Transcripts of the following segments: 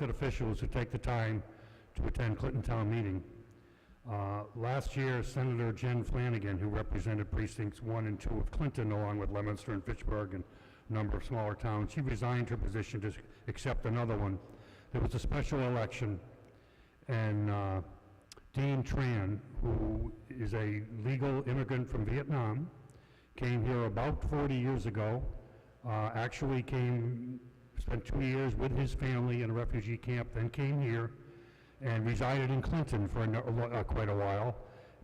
elected officials who take the time to attend Clinton Town Meeting. Last year, Senator Jen Flanagan, who represented precincts 1 and 2 of Clinton, along with Leominster and Fitchburg and a number of smaller towns, she resigned her position to accept another one. There was a special election, and Dean Tran, who is a legal immigrant from Vietnam, came here about 40 years ago, actually spent 2 years with his family in a refugee camp, then came here and resided in Clinton for quite a while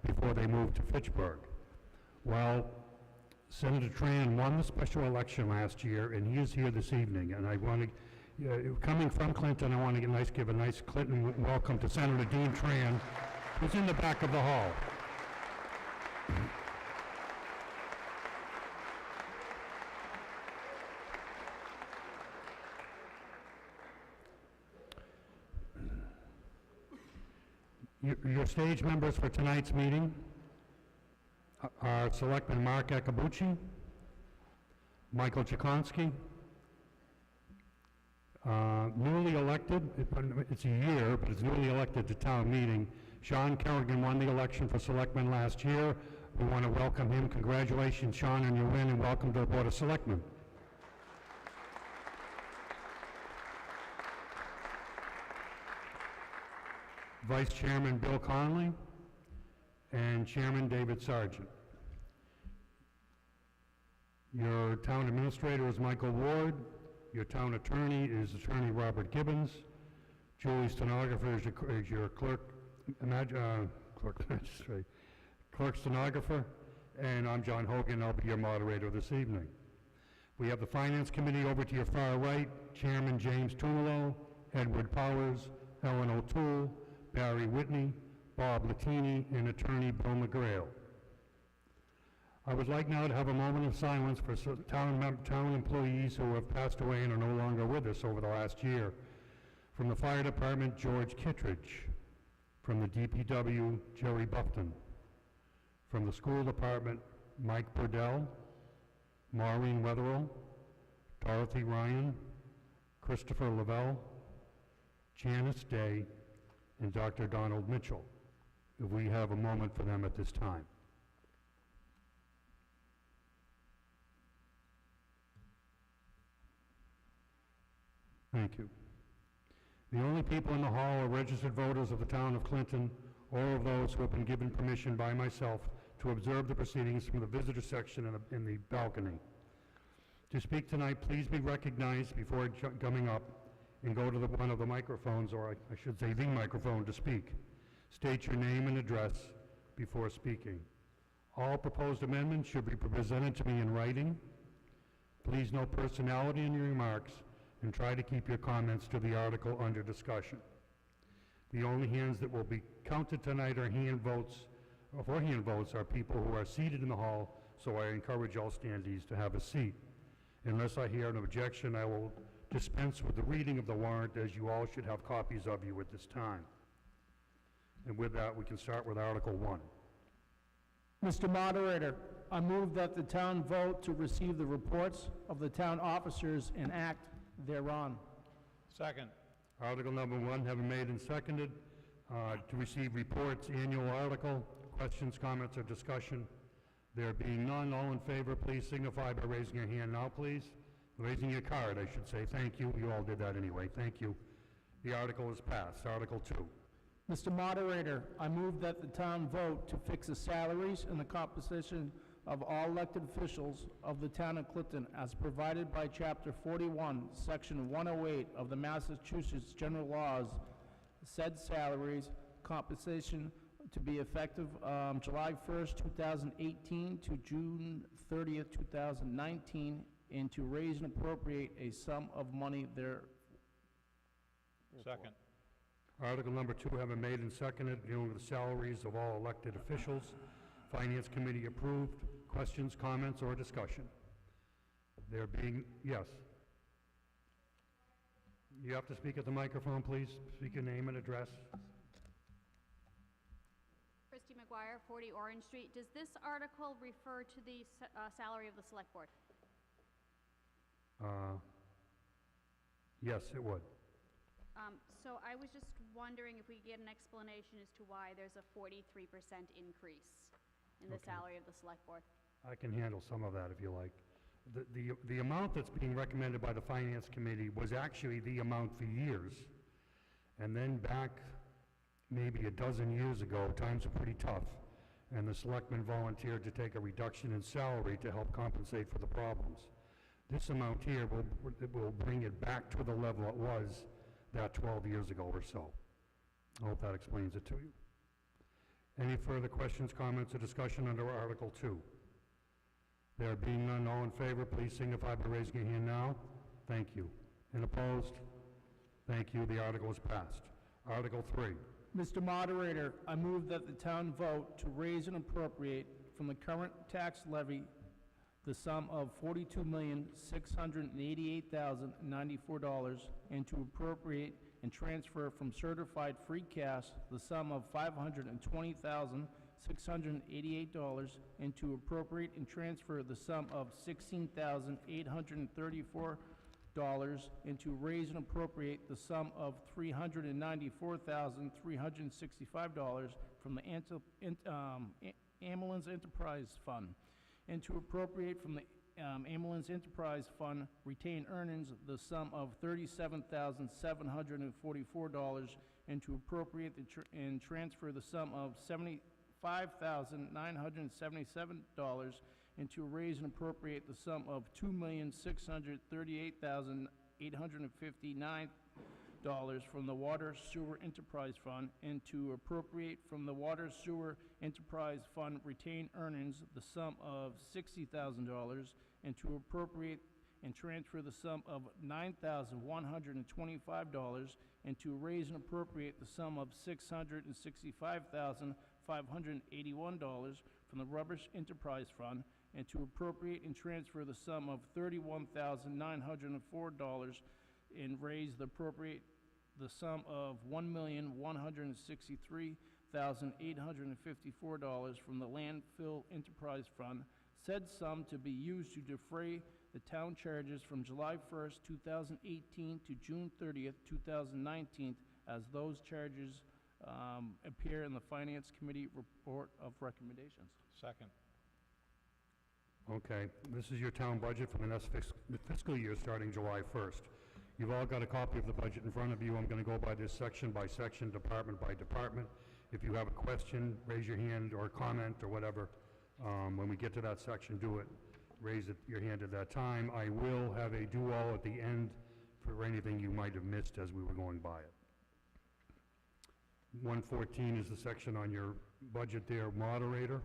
before they moved to Fitchburg. Well, Senator Tran won the special election last year, and he is here this evening. And I want to, coming from Clinton, I want to give a nice Clinton welcome to Senator Dean Tran, who's in the back of the hall. Your stage members for tonight's meeting are Selectman Mark Akabuchi, Michael Chikonsky, newly elected, it's a year, but it's newly elected to town meeting. Sean Kerrigan won the election for Selectman last year. We want to welcome him. Congratulations, Sean, on your win, and welcome to the Board of Selectmen. Vice Chairman Bill Conley and Chairman David Sargent. Your town administrator is Michael Ward. Your town attorney is Attorney Robert Gibbons. Julie stenographer is your clerk stenographer, and I'm John Hogan. I'll be your moderator this evening. We have the Finance Committee over to your far right, Chairman James Tumolo, Edward Powers, Ellen O'Toole, Barry Whitney, Bob Latini, and Attorney Bill McGrail. I would like now to have a moment of silence for town employees who have passed away and are no longer with us over the last year. From the Fire Department, George Kittredge. From the DPW, Jerry Buffton. From the School Department, Mike Burdell, Maureen Wetherill, Dorothy Ryan, Christopher Lavelle, Janice Day, and Dr. Donald Mitchell. If we have a moment for them at this time. Thank you. The only people in the hall are registered voters of the town of Clinton, or of those who have been given permission by myself to observe the proceedings from the visitor section in the balcony. To speak tonight, please be recognized before coming up and go to one of the microphones, or I should say the microphone, to speak. State your name and address before speaking. All proposed amendments should be presented to me in writing. Please note personality in your remarks and try to keep your comments to the article under discussion. The only hands that will be counted tonight are hand votes are people who are seated in the hall, so I encourage all standees to have a seat. Unless I hear an objection, I will dispense with the reading of the warrant, as you all should have copies of you at this time. And with that, we can start with Article 1. Mr. Moderator, I move that the town vote to receive the reports of the town officers and act thereon. Second. Article number 1, having made and seconded, to receive reports, annual article, questions, comments, or discussion. There being none, all in favor, please signify by raising your hand now, please. Raising your card, I should say. Thank you. You all did that anyway. Thank you. The article is passed. Article 2. Mr. Moderator, I move that the town vote to fix the salaries and the composition of all elected officials of the town of Clinton as provided by Chapter 41, Section 108 of the Massachusetts General Laws. Said salaries, compensation to be effective July 1st, 2018 to June 30th, 2019, and to raise and appropriate a sum of money there. Second. Article number 2, having made and seconded, dealing with the salaries of all elected officials. Finance Committee approved. Questions, comments, or discussion? There being, yes. You have to speak at the microphone, please. Speak your name and address. Christy McGuire, 40 Orange Street. Does this article refer to the salary of the Select Board? Yes, it would. So I was just wondering if we could get an explanation as to why there's a 43% increase in the Okay. salary of the select board. I can handle some of that if you like. The amount that's being recommended by the Finance Committee was actually the amount for years. And then back maybe a dozen years ago, times were pretty tough, and the selectmen volunteered to take a reduction in salary to help compensate for the problems. This amount here will bring it back to the level it was that 12 years ago or so. I hope that explains it to you. Any further questions, comments, or discussion under Article 2? There being none, all in favor, please signify by raising your hand now. Thank you. And opposed? Thank you. The article is passed. Article 3. Mr. Moderator, I move that the town vote to raise and appropriate from the current tax levy the sum of $42,688,094 and to appropriate and transfer from certified free cash the sum of $520,688 and to appropriate and transfer the sum of $16,834 and to raise and appropriate the sum of $394,365 from the Ambulance Enterprise Fund, and to appropriate from the Ambulance Enterprise Fund retained earnings the sum of $37,744, and to appropriate and transfer the sum of $75,977, and to raise and appropriate the sum of $2,638,859 from the Water Sewer Enterprise Fund, and to appropriate from the Water Sewer Enterprise Fund retained earnings the sum of $60,000, and to appropriate and transfer the sum of $9,125, and to raise and appropriate the sum of $665,581 from the Rubbish Enterprise Fund, and to appropriate and transfer the sum of $31,904 and raise the appropriate the sum of $1,163,854 from the Landfill Enterprise Fund, said sum to be used to defray the town charges from July 1st, 2018 to June 30th, 2019, as those charges appear in the Finance Committee report of recommendations. Second. Okay, this is your town budget for the next fiscal year starting July 1st. You've all got a copy of the budget in front of you. I'm going to go by this section by section, department by department. If you have a question, raise your hand or comment or whatever. When we get to that section, do it. Raise your hand at that time. I will have a do-all at the end for anything you might have missed as we were going by it. 114 is the section on your budget there, moderator.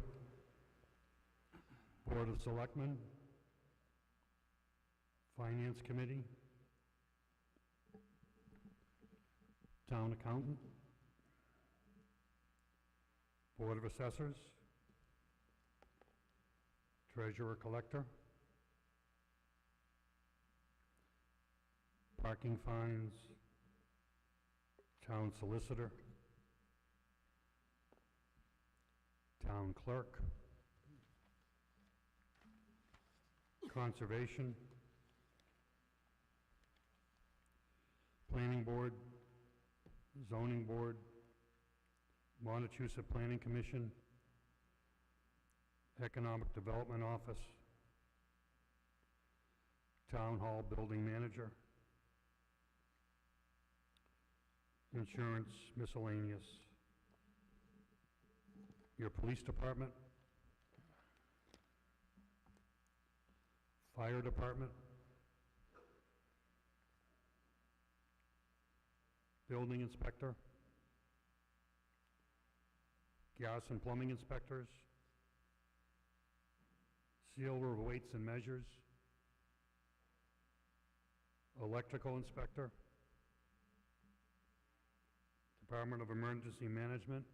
Board of Selectmen, Finance Committee, Town Accountant, Board of Assessors, Treasurer Collector, Parking Fines, Town Solicitor, Town Clerk, Conservation, Planning Board, Zoning Board, Montechusett Planning Commission, Economic Development Office, Town Hall Building Manager, Insurance Miscellaneous, your Police Department, Fire Department, Building Inspector, Gas and Plumbing Inspectors, Sealer of Weights and Measures, Electrical Inspector, Department of Emergency Management,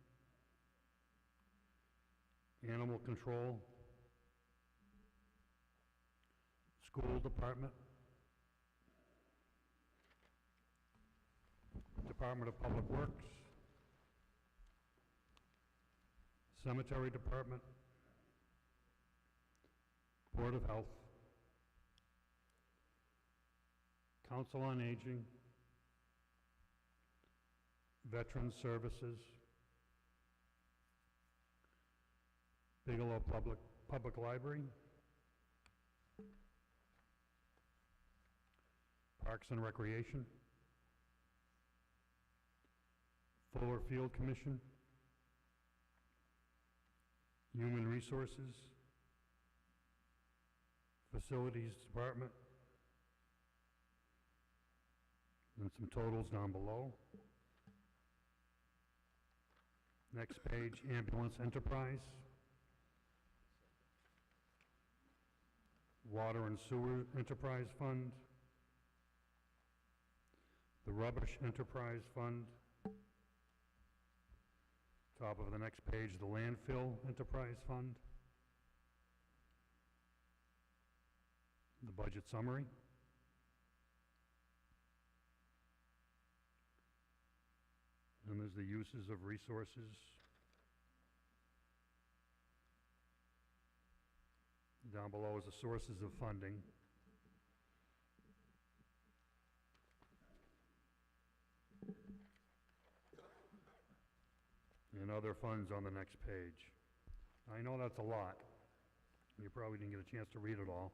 Animal Control, School Department, Department of Public Works, Cemetery Department, Board of Health, Council on Aging, Veterans Services, Bigelow Public Library, Parks and Recreation, Fuller Field Commission, Human Resources, Facilities Department, and some totals down below. Next page, Ambulance Enterprise, Water and Sewer Enterprise Fund, the Rubbish Enterprise Fund, top of the next page, the Landfill Enterprise Fund, the budget summary, and there's the uses of resources. Down below is the sources of funding. And other funds on the next page. I know that's a lot. You probably didn't get a chance to read it all.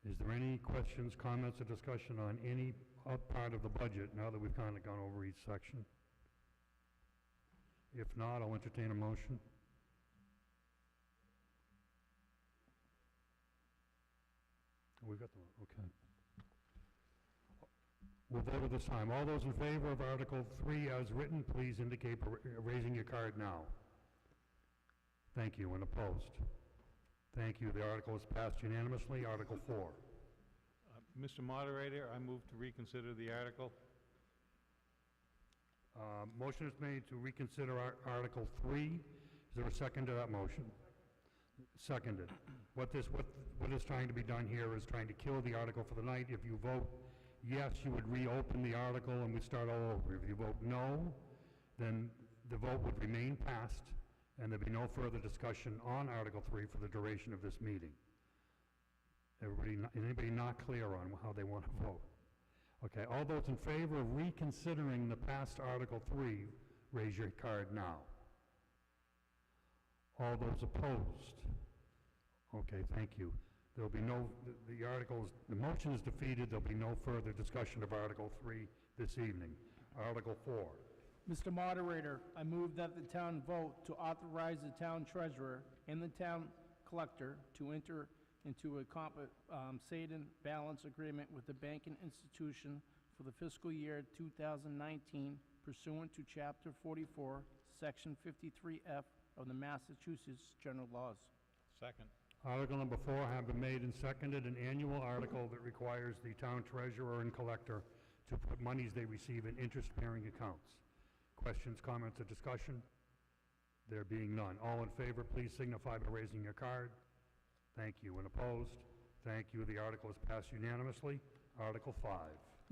Is there any questions, comments, or discussion on any part of the budget now that we've kind of gone over each section? If not, I'll entertain a motion. We've got the, okay. We'll vote at this time. All those in favor of Article 3 as written, please indicate by raising your card now. Thank you. And opposed? Thank you. The article is passed unanimously. Article 4. Mr. Moderator, I move to reconsider the article. Motion is made to reconsider Article 3. Is there a second to that motion? Seconded. What is trying to be done here is trying to kill the article for the night. If you vote yes, you would reopen the article and we'd start all over. If you vote no, then the vote would remain passed and there'd be no further discussion on Article 3 for the duration of this meeting. Anybody not clear on how they want to vote? Okay, all those in favor of reconsidering the past Article 3, raise your card now. All those opposed? Okay, thank you. There'll be no, the motion is defeated. There'll be no further discussion of Article 3 this evening. Article 4. Mr. Moderator, I move that the town vote to authorize the town treasurer and the town collector to enter into a compensated balance agreement with the banking institution for the fiscal year 2019 pursuant to Chapter 44, Section 53F of the Massachusetts General Laws. Second. Article number 4 have been made and seconded, an annual article that requires the town treasurer and collector to put monies they receive in interest-bearing accounts. Questions, comments, or discussion? There being none. All in favor, please signify by raising your card. Thank you. And opposed? Thank you. The article is passed unanimously. Article 5.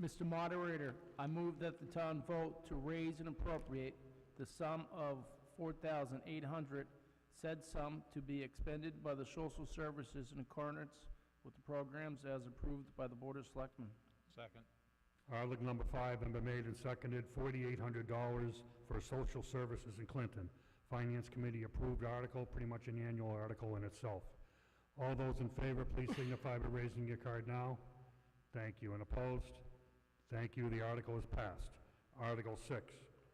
Mr. Moderator, I move that the town vote to raise and appropriate the sum of $4,800, said sum to be expended by the social services in accordance with the programs as approved by the Board of Selectmen. Second. Article number 5 has been made and seconded, $4,800 for social services in Clinton. Finance Committee approved article, pretty much an annual article in itself. All those in favor, please signify by raising your card now. Thank you. And opposed? Thank you. The article is passed. Article 6.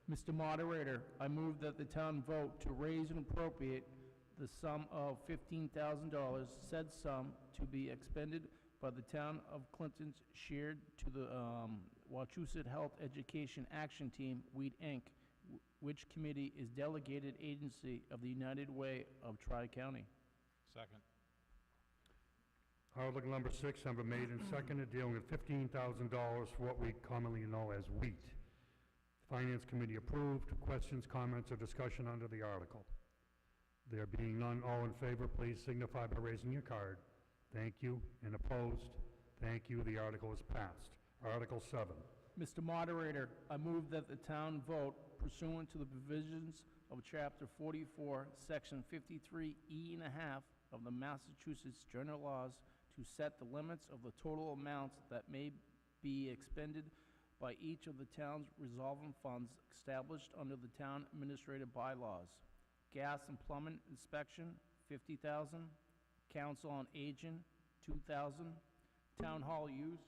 Mr. Moderator, I move that the town vote to raise and appropriate the sum of $15,000, said sum to be expended by the town of Clinton's shared to the Wachusett Health Education Action Team, WEED, Inc., which committee is delegated agency of the United Way of Tri-County. Second. Article number 6 has been made and seconded, dealing with $15,000 for what we commonly know as wheat. Finance Committee approved. Questions, comments, or discussion under the article? There being none, all in favor, please signify by raising your card. Thank you. And opposed? Thank you. The article is passed. Article 7. Mr. Moderator, I move that the town vote pursuant to the provisions of Chapter 44, Section 53E and a half of the Massachusetts General Laws to set the limits of the total amounts that may be expended by each of the town's resolving funds established under the town administrative bylaws. Gas and plumbing inspection, $50,000. Council on Aging, $2,000. Town hall use,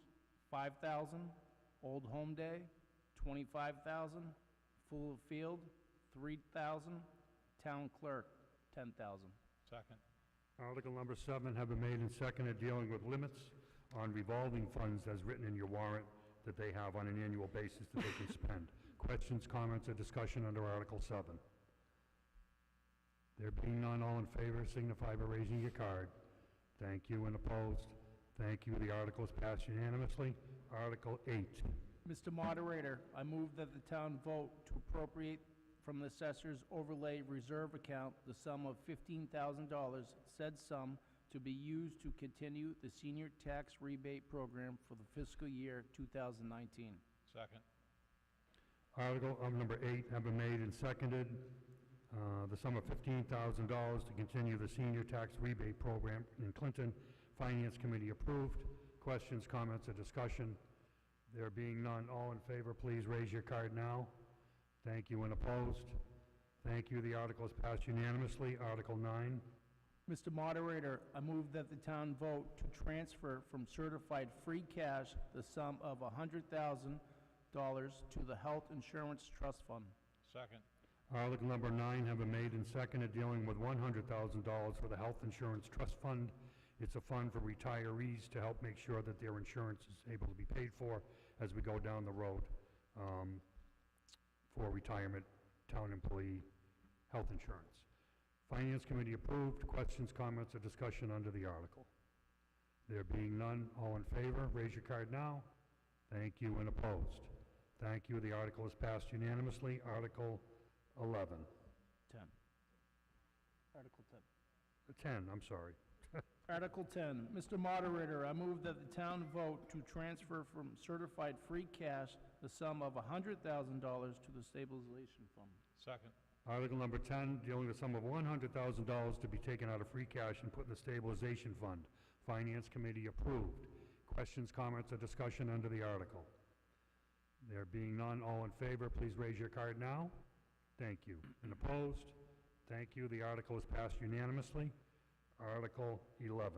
$5,000. Old Home Day, $25,000. Fuller Field, $3,000. Town clerk, $10,000. Second. Article number 7 have been made and seconded dealing with limits on revolving funds as written in your warrant that they have on an annual basis that they can spend. Questions, comments, or discussion under Article 7? There being none, all in favor signify by raising your card. Thank you, and opposed? Thank you. The article is passed unanimously. Article 8. Mr. Moderator, I move that the town vote to appropriate from the Assessor's Overlay Reserve Account the sum of $15,000, said sum to be used to continue the senior tax rebate program for the fiscal year 2019. Second. Article number 8 have been made and seconded. The sum of $15,000 to continue the senior tax rebate program in Clinton. Finance Committee approved. Questions, comments, or discussion? There being none, all in favor, please raise your card now. Thank you, and opposed? Thank you. The article is passed unanimously. Article 9. Mr. Moderator, I move that the town vote to transfer from certified free cash the sum of $100,000 to the Health Insurance Trust Fund. Second. Article number 9 have been made and seconded dealing with $100,000 for the Health Insurance Trust Fund. It's a fund for retirees to help make sure that their insurance is able to be paid for as we go down the road for retirement, town employee health insurance. Finance Committee approved. Questions, comments, or discussion under the article? There being none, all in favor, raise your card now. Thank you, and opposed? Thank you. The article is passed unanimously. Article 11. 10. Article 10, I'm sorry. 10. Article 10. Mr. Moderator, I move that the town vote to transfer from certified free cash the sum of $100,000 to the stabilization fund. Second. Article number 10, dealing with a sum of $100,000 to be taken out of free cash and put in the stabilization fund. Finance Committee approved. Questions, comments, or discussion under the article? There being none, all in favor, please raise your card now. Thank you. And opposed? Thank you. The article is passed unanimously. Article 11.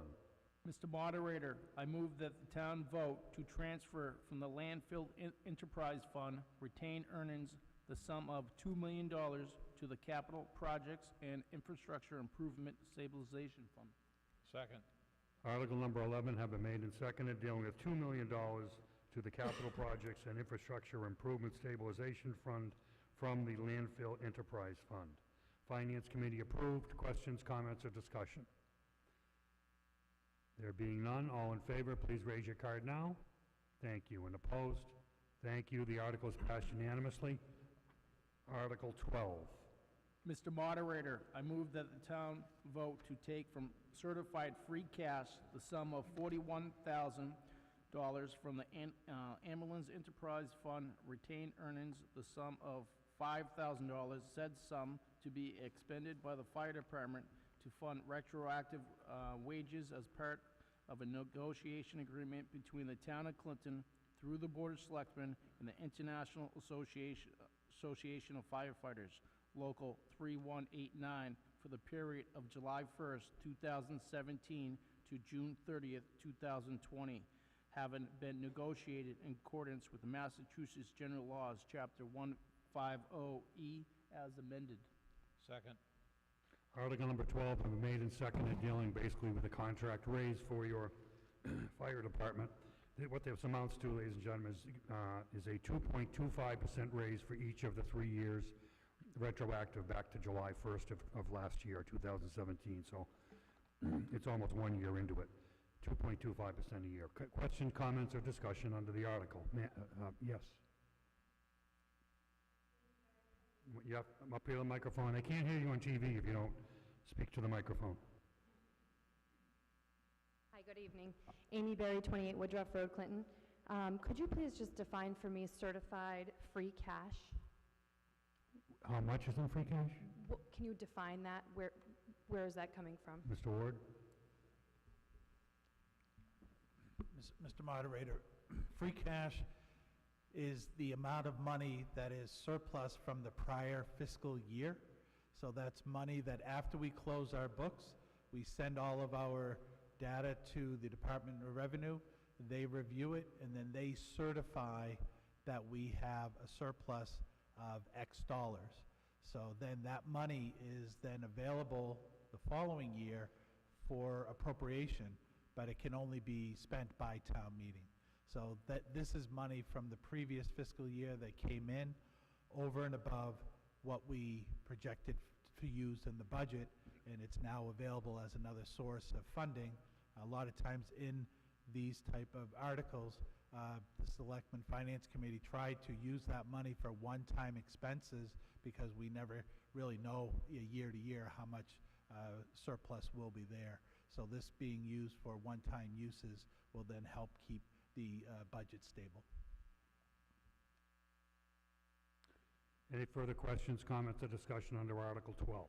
Mr. Moderator, I move that the town vote to transfer from the Landfill Enterprise Fund retained earnings the sum of $2 million to the Capital Projects and Infrastructure Improvement Stabilization Fund. Second. Article number 11 have been made and seconded, dealing with $2 million to the Capital Projects and Infrastructure Improvement Stabilization Fund from the Landfill Enterprise Fund. Finance Committee approved. Questions, comments, or discussion? There being none, all in favor, please raise your card now. Thank you. And opposed? Thank you. The article is passed unanimously. Article 12. Mr. Moderator, I move that the town vote to take from certified free cash the sum of $41,000 from the Ambulance Enterprise Fund retained earnings, the sum of $5,000, said sum to be expended by the fire department to fund retroactive wages as part of a negotiation agreement between the town of Clinton through the Board of Selectmen and the International Association of Firefighters, Local 3189, for the period of July 1st, 2017 to June 30th, 2020, having been negotiated in accordance with the Massachusetts General Laws, Chapter 150E, as amended. Second. Article number 12 have been made and seconded, dealing basically with the contract raise for your fire department. What this amounts to, ladies and gentlemen, is a 2.25% raise for each of the 3 years, retroactive back to July 1st of last year, 2017. So it's almost 1 year into it. 2.25% a year. Question, comments, or discussion under the article? Yes. Yep, I'm up here on the microphone. I can't hear you on TV if you don't speak to the microphone. Hi, good evening. Amy Berry, 28 Woodruff Road, Clinton. Could you please just define for me certified free cash? How much is in free cash? Can you define that? Where is that coming from? Mr. Ward? Mr. Moderator, free cash is the amount of money that is surplus from the prior fiscal year. So that's money that after we close our books, we send all of our data to the Department of Revenue, they review it, and then they certify that we have a surplus of X dollars. So then that money is then available the following year for appropriation, but it can only be spent by town meeting. So that this is money from the previous fiscal year that came in over and above what we projected to use in the budget, and it's now available as another source of funding. A lot of times in these type of articles, the Selectmen Finance Committee tried to use that money for one-time expenses because we never really know year to year how much surplus will be there. So this being used for one-time uses will then help keep the budget stable. Any further questions, comments, or discussion under Article 12?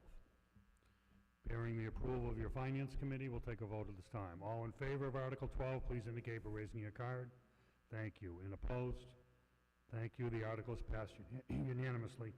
Bearing the approval of your Finance Committee, we'll take a vote at this time. All in favor of Article 12, please indicate by raising your card. Thank you. And opposed? Thank you. The article is passed unanimously.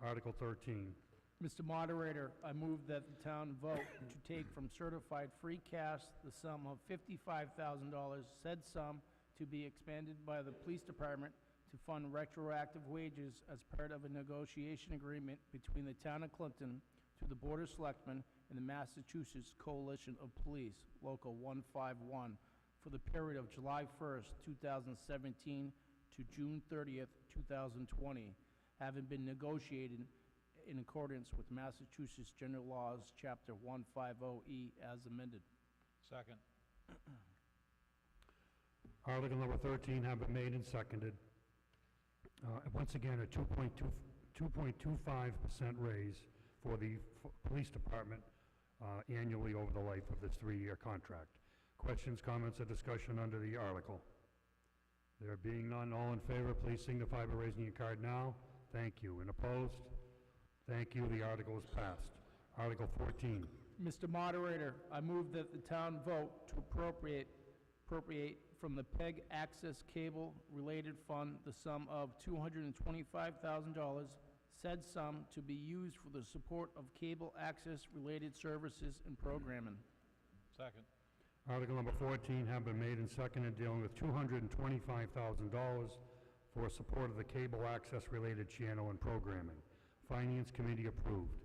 Article 13. Mr. Moderator, I move that the town vote to take from certified free cash the sum of $55,000, said sum to be expended by the Police Department to fund retroactive wages as part of a negotiation agreement between the town of Clinton to the Board of Selectmen and the Massachusetts Coalition of Police, Local 151, for the period of July 1st, 2017 to June 30th, 2020, having been negotiated in accordance with Massachusetts General Laws, Chapter 150E, as amended. Second. Article number 13 have been made and seconded. Once again, a 2.25% raise for the police department annually over the life of this 3-year contract. Questions, comments, or discussion under the article? There being none, all in favor, please signify by raising your card now. Thank you. And opposed? Thank you. The article is passed. Article 14. Mr. Moderator, I move that the town vote to appropriate from the PEG Access Cable Related Fund the sum of $225,000, said sum to be used for the support of cable access related services and programming. Second. Article number 14 have been made and seconded dealing with $225,000 for support of the cable access related channel and programming. Finance Committee approved.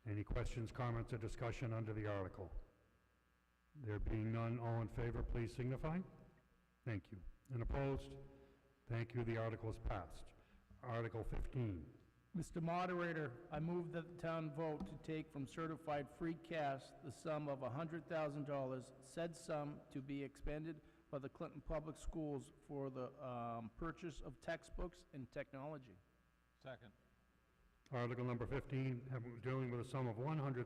Any questions, comments, or discussion under the article? There being none, all in favor, please signify. Thank you. And opposed? Thank you. The article is passed. Article 15. Mr. Moderator, I move that the town vote to take from certified free cash the sum of $100,000, said sum to be expended by the Clinton Public Schools for the purchase of textbooks and technology. Second. Article number 15, dealing with a sum of $100,000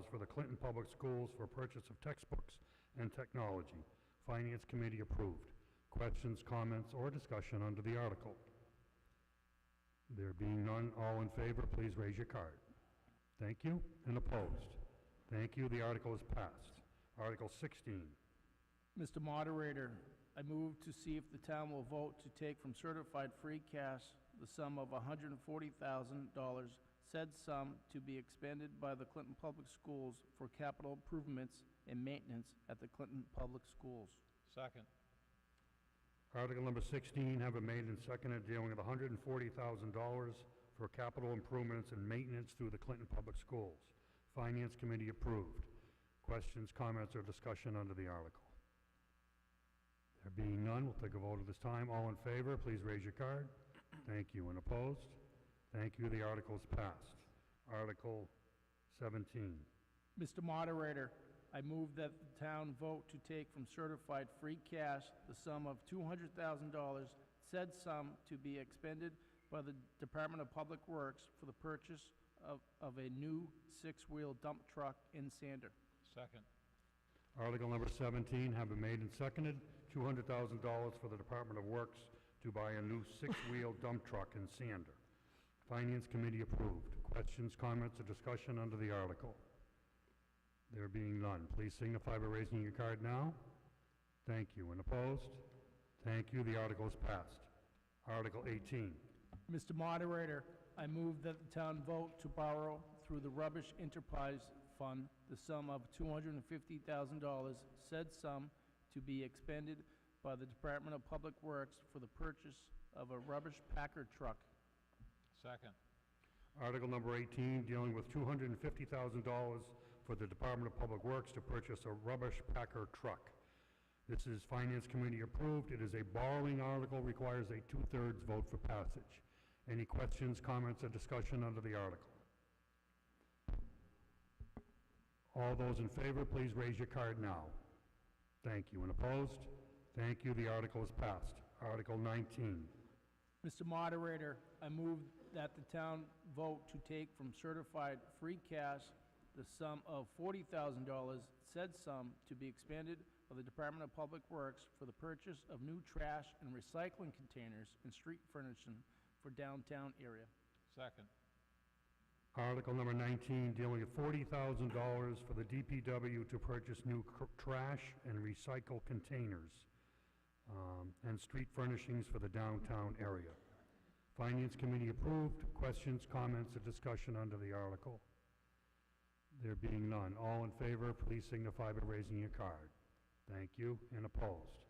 for the Clinton Public Schools for purchase of textbooks and technology. Finance Committee approved. Questions, comments, or discussion under the article? There being none, all in favor, please raise your card. Thank you. And opposed? Thank you. The article is passed. Article 16. Mr. Moderator, I move to see if the town will vote to take from certified free cash the sum of $140,000, said sum to be expended by the Clinton Public Schools for capital improvements and maintenance at the Clinton Public Schools. Second. Article number 16 have been made and seconded dealing with $140,000 for capital improvements and maintenance through the Clinton Public Schools. Finance Committee approved. Questions, comments, or discussion under the article? There being none, we'll take a vote at this time. All in favor, please raise your card. Thank you. And opposed? Thank you. The article is passed. Article 17. Mr. Moderator, I move that the town vote to take from certified free cash the sum of $200,000, said sum to be expended by the Department of Public Works for the purchase of a new 6-wheel dump truck in Sander. Second. Article number 17 have been made and seconded. $200,000 for the Department of Works to buy a new 6-wheel dump truck in Sander. Finance Committee approved. Questions, comments, or discussion under the article? There being none, please signify by raising your card now. Thank you. And opposed? Thank you. The article is passed. Article 18. Mr. Moderator, I move that the town vote to borrow through the Rubbish Enterprise Fund the sum of $250,000, said sum to be expended by the Department of Public Works for the purchase of a rubbish packer truck. Second. Article number 18, dealing with $250,000 for the Department of Public Works to purchase a rubbish packer truck. This is Finance Committee approved. It is a borrowing article, requires a two-thirds vote for passage. Any questions, comments, or discussion under the article? All those in favor, please raise your card now. Thank you. And opposed? Thank you. The article is passed. Article 19. Mr. Moderator, I move that the town vote to take from certified free cash the sum of $40,000, said sum to be expended by the Department of Public Works for the purchase of new trash and recycling containers and street furnishing for downtown area. Second. Article number 19, dealing with $40,000 for the DPW to purchase new trash and recycle containers and street furnishings for the downtown area. Finance Committee approved. Questions, comments, or discussion under the article? There being none. All in favor, please signify by raising your card. Thank you. And opposed?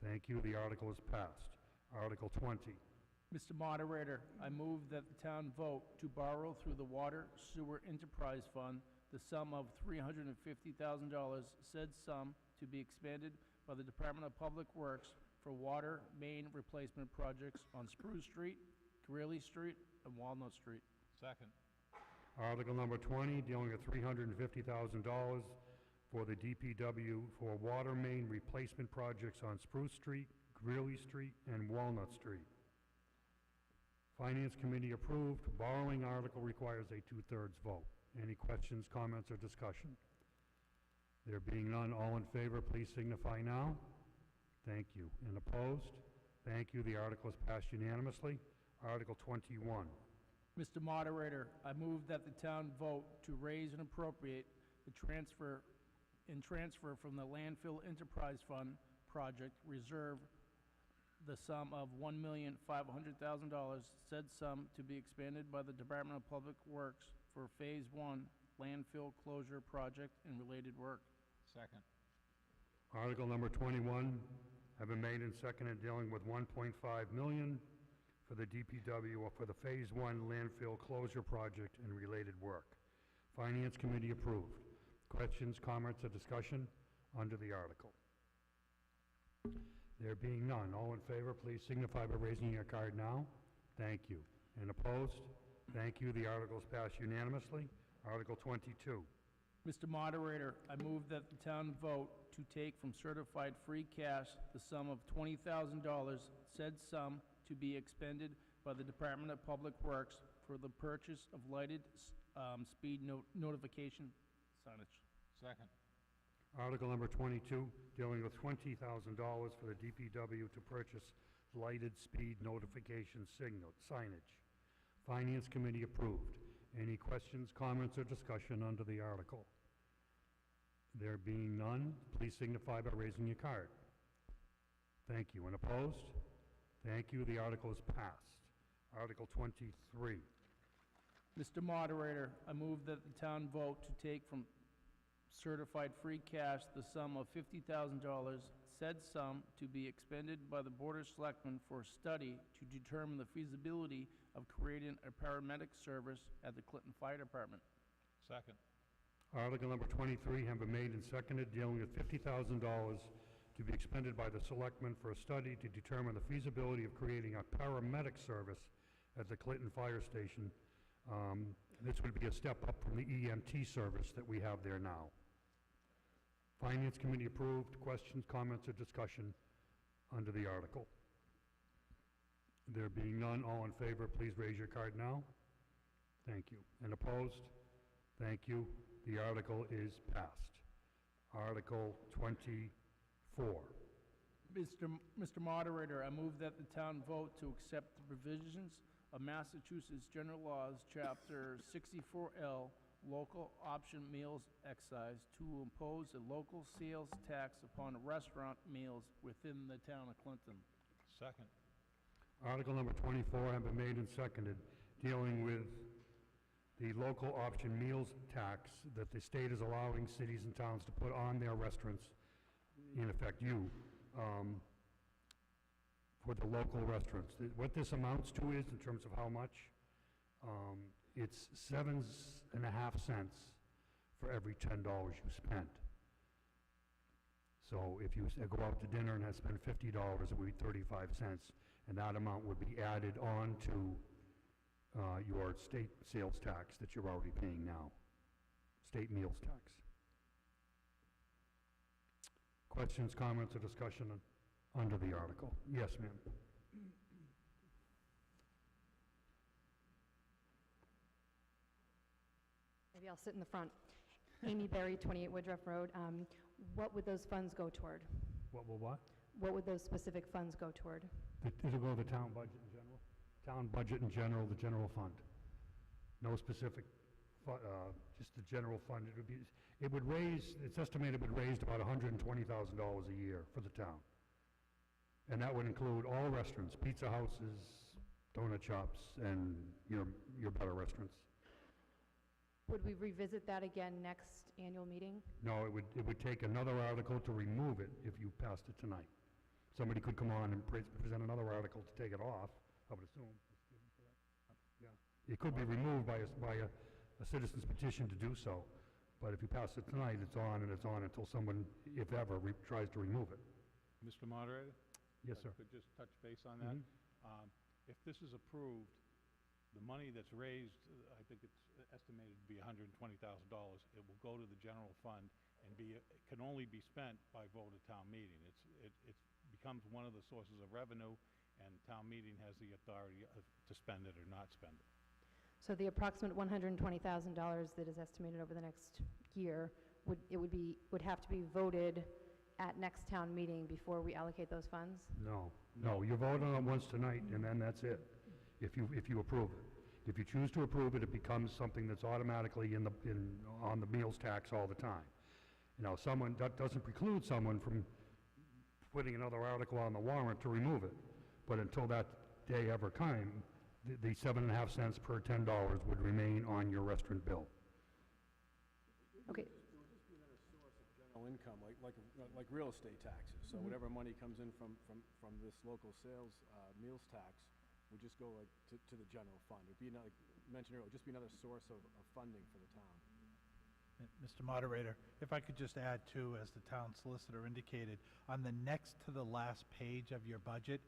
Thank you. The article is passed. Article 20. Mr. Moderator, I move that the town vote to borrow through the Water Sewer Enterprise Fund the sum of $350,000, said sum to be expended by the Department of Public Works for water main replacement projects on Spruce Street, Greeley Street, and Walnut Street. Second. Article number 20, dealing with $350,000 for the DPW for water main replacement projects on Spruce Street, Greeley Street, and Walnut Street. Finance Committee approved. Borrowing article requires a two-thirds vote. Any questions, comments, or discussion? There being none, all in favor, please signify now. Thank you. And opposed? Thank you. The article is passed unanimously. Article 21. Mr. Moderator, I move that the town vote to raise and appropriate the transfer from the Landfill Enterprise Fund project reserve the sum of $1,500,000, said sum to be expended by the Department of Public Works for Phase 1 landfill closure project and related work. Second. Article number 21 have been made and seconded, dealing with $1.5 million for the DPW or for the Phase 1 landfill closure project and related work. Finance Committee approved. Questions, comments, or discussion under the article? There being none, all in favor, please signify by raising your card now. Thank you. And opposed? Thank you. The article is passed unanimously. Article 22. Mr. Moderator, I move that the town vote to take from certified free cash the sum of $20,000, said sum to be expended by the Department of Public Works for the purchase of lighted speed notification signage. Second. Article number 22, dealing with $20,000 for the DPW to purchase lighted speed notification signage. Finance Committee approved. Any questions, comments, or discussion under the article? There being none, please signify by raising your card. Thank you. And opposed? Thank you. The article is passed. Article 23. Mr. Moderator, I move that the town vote to take from certified free cash the sum of $50,000, said sum to be expended by the Board of Selectmen for a study to determine the feasibility of creating a paramedic service at the Clinton Fire Department. Second. Article number 23 have been made and seconded, dealing with $50,000 to be expended by the Selectmen for a study to determine the feasibility of creating a paramedic service at the Clinton Fire Station. This would be a step up from the EMT service that we have there now. Finance Committee approved. Questions, comments, or discussion under the article? There being none, all in favor, please raise your card now. Thank you. And opposed? Thank you. The article is passed. Article 24. Mr. Moderator, I move that the town vote to accept the provisions of Massachusetts General Laws, Chapter 64L, Local Option Meals Excise, to impose a local sales tax upon restaurant meals within the town of Clinton. Second. Article number 24 have been made and seconded, dealing with the local option meals tax that the state is allowing cities and towns to put on their restaurants, in effect you, for the local restaurants. What this amounts to is, in terms of how much, it's 7.5 cents for every $10 you spend. So if you go out to dinner and spend $50, it would be 35 cents, and that amount would be added on to your state sales tax that you're already paying now, state meals tax. Questions, comments, or discussion under the article? Yes, ma'am. Maybe I'll sit in the front. Amy Berry, 28 Woodruff Road. What would those funds go toward? What will what? What would those specific funds go toward? It'll go to the town budget in general. Town budget in general, the general fund. No specific, just the general fund. It would raise, it's estimated it would raise about $120,000 a year for the town. And that would include all restaurants, pizza houses, donut shops, and your better restaurants. Would we revisit that again next annual meeting? No, it would take another article to remove it if you passed it tonight. Somebody could come on and present another article to take it off, I would assume. Yeah. It could be removed by a citizen's petition to do so, but if you pass it tonight, it's on and it's on until someone, if ever, tries to remove it. Mr. Moderator? Yes, sir. If I could just touch base on that. If this is approved, the money that's raised, I think it's estimated to be $120,000. It will go to the general fund and it can only be spent by vote at town meeting. It becomes one of the sources of revenue, and town meeting has the authority to spend it or not spend it. So the approximate $120,000 that is estimated over the next year, would have to be voted at next town meeting before we allocate those funds? No, you're voting on it once tonight, and then that's it, if you approve it. If you choose to approve it, it becomes something that's automatically on the meals tax all the time. That doesn't preclude someone from putting another article on the warrant to remove it, but until that day ever came, the 7.5 cents per $10 would remain on your restaurant bill. Okay. It would just be another source of general income, like real estate taxes. So whatever money comes in from this local sales meals tax would just go to the general fund. It would be another, mentioned earlier, it would just be another source of funding for the town. Mr. Moderator, if I could just add too, as the town solicitor indicated, on the next to the last page of your budget,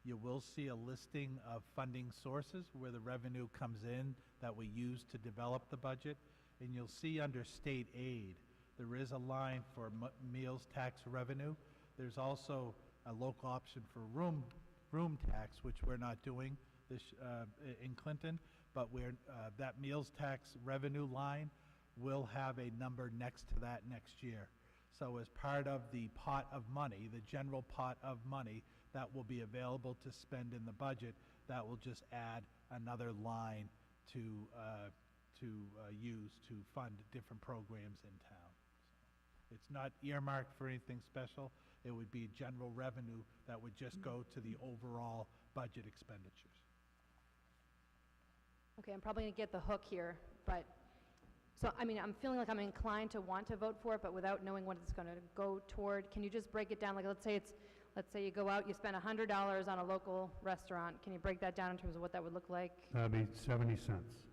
you will see a listing of funding sources where the revenue comes in that we use to develop the budget. And you'll see under state aid, there is a line for meals tax revenue. There's also a local option for room tax, which we're not doing this in Clinton, but that meals tax revenue line will have a number next to that next year. So as part of the pot of money, the general pot of money that will be available to spend in the budget, that will just add another line to use to fund different programs in town. So it's not earmarked for anything special. It would be general revenue that would just go to the overall budget expenditures. Okay, I'm probably going to get the hook here, but, so, I'm feeling like I'm inclined to want to vote for it, but without knowing what it's going to go toward. Can you just break it down? Like, let's say you go out, you spend $100 on a local restaurant. Can you break that down in terms of what that would look like? That'd be 70 cents.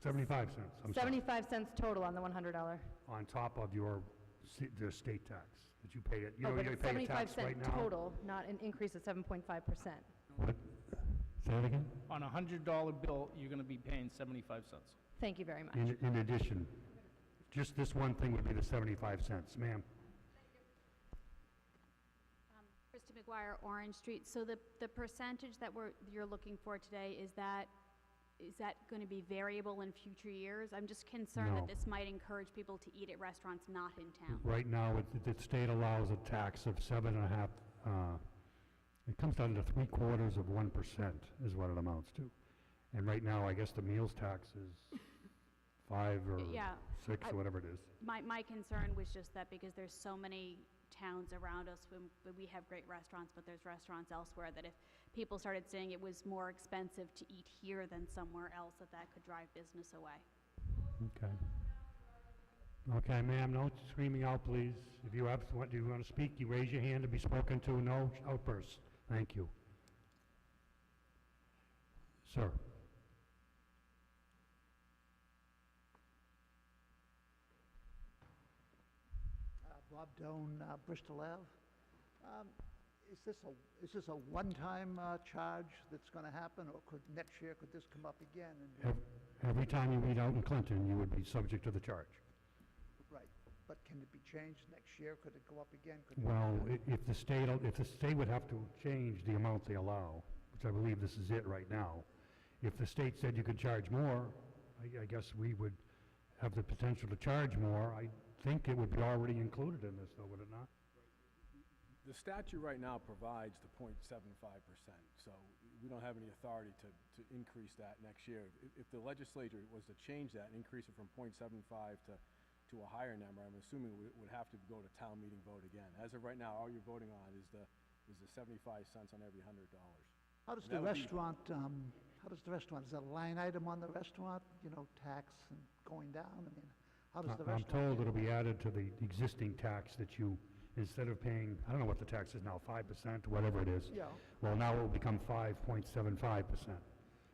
75 cents, I'm sorry. 75 cents total on the $100. On top of the state tax that you pay it. Oh, but You it's pay a 75 tax cent right now. total, not an increase of 7.5%. What? Say that again? On a $100 bill, you're going to be paying 75 cents. Thank you very much. In addition, just this one thing would be the 75 cents. Ma'am? Krista McGuire, Orange Street. So the percentage that you're looking for today, is that going to be variable in future years? I'm just concerned No. that this might encourage people to eat at restaurants not in town. Right now, the state allows a tax of 7.5, it comes down to 0.75% is what it amounts to. And right now, I guess the meals tax is 5 or Yeah. 6 or whatever it is. My concern was just that because there's so many towns around us, when we have great restaurants, but there's restaurants elsewhere, that if people started saying it was more expensive to eat here than somewhere else, that could drive business away. Okay. Okay, ma'am, no screaming out, please. If you have, do you want to speak, you raise your hand to be spoken to, no outbursts. Thank you. Sir. Bob Doan, Bristol Ave. Is this a one-time charge that's going to happen, or next year, could this come up again? Every time you eat out in Clinton, you would be subject to the charge. Right, but can it be changed next year? Could it go up again? Well, if the state would have to change the amount they allow, which I believe this is it right now. If the state said you could charge more, I guess we would have the potential to charge more. I think it would be already included in this, though, would it not? The statute right now provides the 0.75%, so we don't have any authority to increase that next year. If the legislature was to change that and increase it from 0.75 to a higher number, I'm assuming it would have to go to town meeting vote again. As of right now, all you're voting on is the 75 cents on every $100. How does That the would be- restaurant, is that a line item on the restaurant, tax and going down? I mean, how does the I'm restaurant? told it'll be added to the existing tax that you, instead of paying, I don't know what the tax is now, 5%, whatever it is. Yeah, Well, now it will become 5.75%.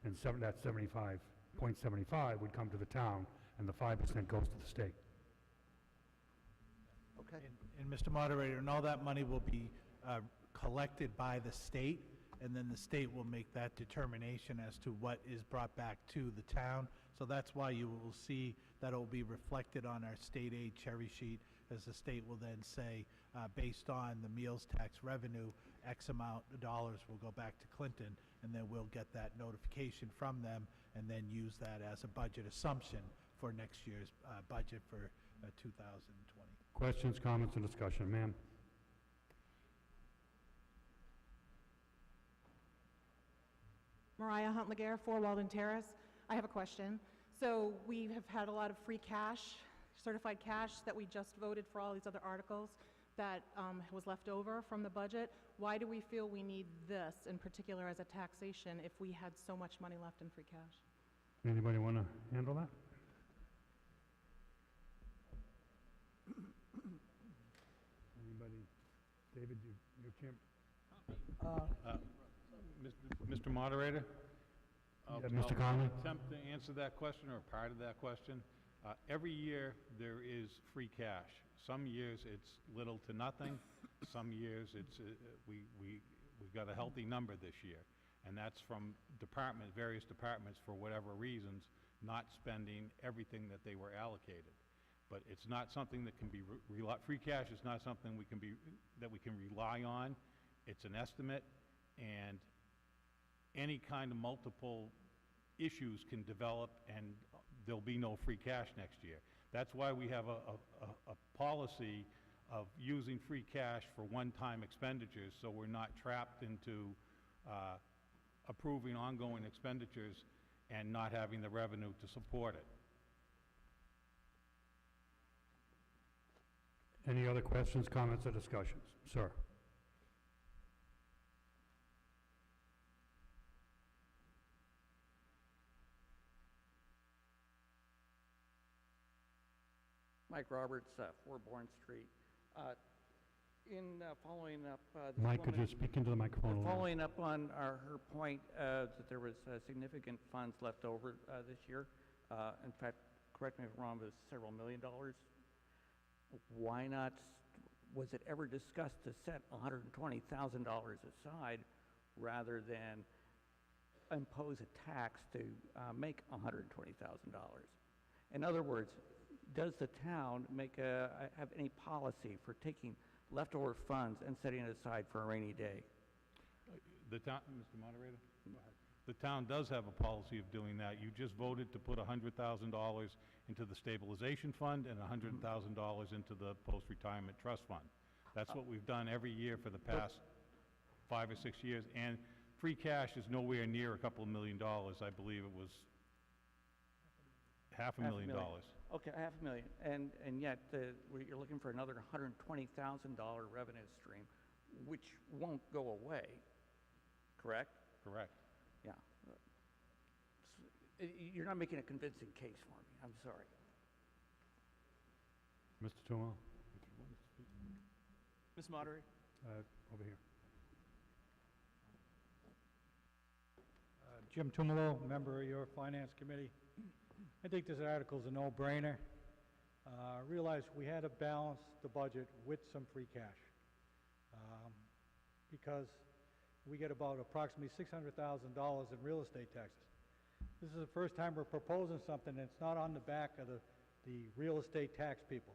And that 75.75 would come to the town, and the 5% goes to the state. okay. And Mr. Moderator, and all that money will be collected by the state, and then the state will make that determination as to what is brought back to the town. So that's why you will see that it will be reflected on our state aid cherry sheet, as the state will then say, based on the meals tax revenue, X amount of dollars will go back to Clinton, and then we'll get that notification from them, and then use that as a budget assumption for next year's budget for 2020. Questions, comments, and discussion? Ma'am? Mariah Hunt Laguerre, 4 Walden Terrace. I have a question. So we have had a lot of free cash, certified cash that we just voted for all these other articles that was left over from the budget. Why do we feel we need this in particular as a taxation if we had so much money left in free cash? Anybody want to handle that? Anybody? David, you can't... Mr. Moderator? Yeah, Mr. Conley? I'll attempt to answer that question, or part of that question. Every year, there is free cash. Some years, it's little to nothing. Some years, it's, we've got a healthy number this year. And that's from various departments, for whatever reasons, not spending everything that they were allocated. But it's not something that can be, free cash is not something that we can rely on. It's an estimate, and any kind of multiple issues can develop, and there'll be no free cash next year. That's why we have a policy of using free cash for one-time expenditures, so we're not trapped into approving ongoing expenditures and not having the revenue to support it. Any other questions, comments, or discussions? Sir? Mike Roberts, 4 Bourne Street. In following up, this Mike, could you woman- speak into the microphone a little? following up on her point that there was significant funds left over this year, in fact, correct me if I'm wrong, it was several $million. Why not, was it ever discussed to set $120,000 aside rather than impose a tax to make $120,000? In other words, does the town have any policy for taking leftover funds and setting it aside for a rainy day? The town, Mr. Moderator? Go ahead. The town does have a policy of doing that. You just voted to put $100,000 into the stabilization fund and $100,000 into the post-retirement trust fund. That's what we've done every year for the past 5 or 6 years, and free cash is nowhere near a couple of $1 million. I believe it was half a million dollars. Okay, $500,000. And yet, you're looking for another $120,000 revenue stream, which won't go away, correct? Correct. Yeah. You're not making a convincing case for me. I'm sorry. Mr. Tumalo? Mr. Moderator? Over here. Jim Tumalo, member of your Finance Committee. I think this article's a no-brainer. Realize we had to balance the budget with some free cash. Because we get about approximately $600,000 in real estate taxes. This is the first time we're proposing something that's not on the back of the real estate tax people.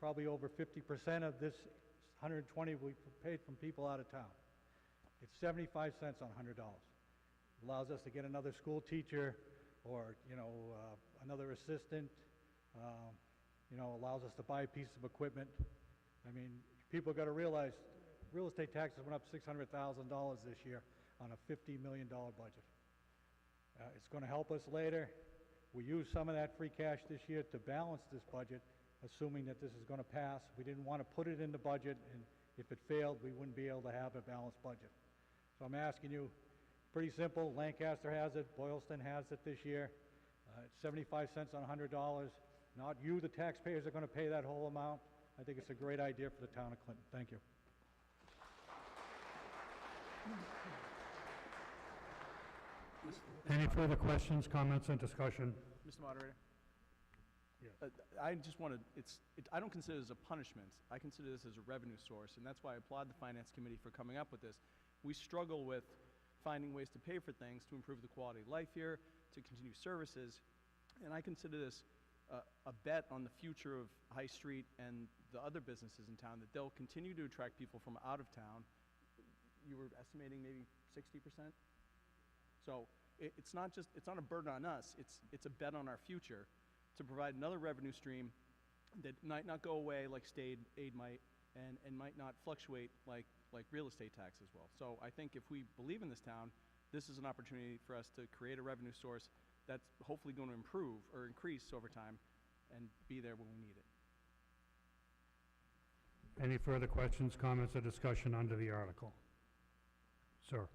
Probably over 50% of this 120 we paid from people out of town. It's 75 cents on $100. Allows us to get another school teacher or, another assistant, allows us to buy a piece of equipment. I mean, people got to realize real estate taxes went up $600,000 this year on a $50 million budget. It's going to help us later. We used some of that free cash this year to balance this budget, assuming that this is going to pass. We didn't want to put it in the budget, and if it failed, we wouldn't be able to have a balanced budget. So I'm asking you, pretty simple, Lancaster has it, Boylston has it this year. It's 75 cents on $100. Not you, the taxpayers, are going to pay that whole amount. I think it's a great idea for the town of Clinton. Thank you. Any further questions, comments, and discussion? Mr. Moderator? Yes. I just want to, I don't consider this a punishment. I consider this as a revenue source, and that's why I applaud the Finance Committee for coming up with this. We struggle with finding ways to pay for things to improve the quality of life here, to continue services, and I consider this a bet on the future of High Street and the other businesses in town, that they'll continue to attract people from out of town. You were estimating maybe 60%? So it's not a burden on us, it's a bet on our future to provide another revenue stream that might not go away like state aid might, and might not fluctuate like real estate tax as well. So I think if we believe in this town, this is an opportunity for us to create a revenue source that's hopefully going to improve or increase over time and be there when we need it. Any further questions, comments, or discussion under the article? Sir.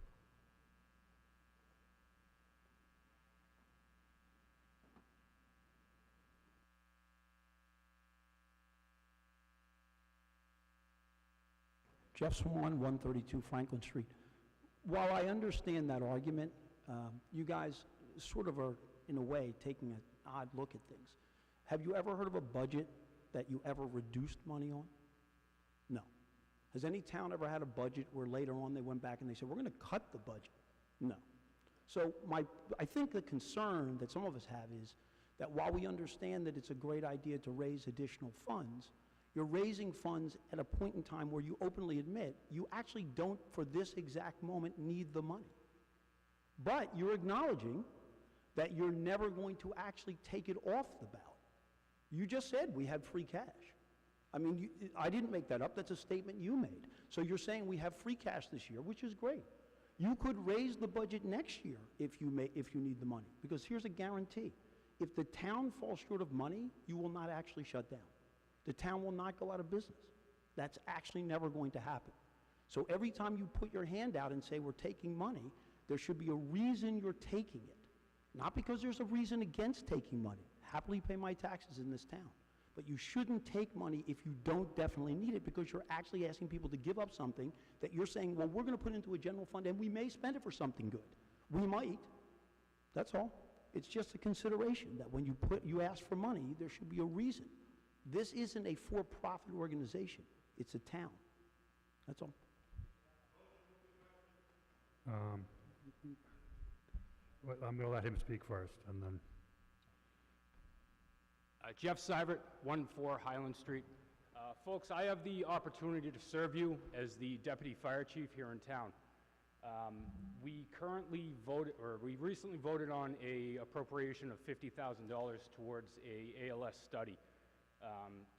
Jeff Swan, 132 Franklin Street. While I understand that argument, you guys sort of are, in a way, taking an odd look at things. Have you ever heard of a budget that you ever reduced money on? No. Has any town ever had a budget where later on they went back and they said, we're going to cut the budget? No. So I think the concern that some of us have is that while we understand that it's a great idea to raise additional funds, you're raising funds at a point in time where you openly admit you actually don't, for this exact moment, need the money. But you're acknowledging that you're never going to actually take it off the ballot. You just said we had free cash. I mean, I didn't make that up. That's a statement you made. So you're saying we have free cash this year, which is great. You could raise the budget next year if you need the money. Because here's a guarantee. If the town falls short of money, you will not actually shut down. The town will not go out of business. That's actually never going to happen. So every time you put your hand out and say we're taking money, there should be a reason you're taking it. Not because there's a reason against taking money. Happily pay my taxes in this town. But you shouldn't take money if you don't definitely need it, because you're actually asking people to give up something that you're saying, well, we're going to put into a general fund and we may spend it for something good. We might. That's all. It's just a consideration that when you ask for money, there should be a reason. This isn't a for-profit organization. It's a town. That's all. Well, I'm going to let him speak first, and then... Jeff Seibert, 14 Highland Street. Folks, I have the opportunity to serve you as the Deputy Fire Chief here in town. We recently voted on a appropriation of $50,000 towards a ALS study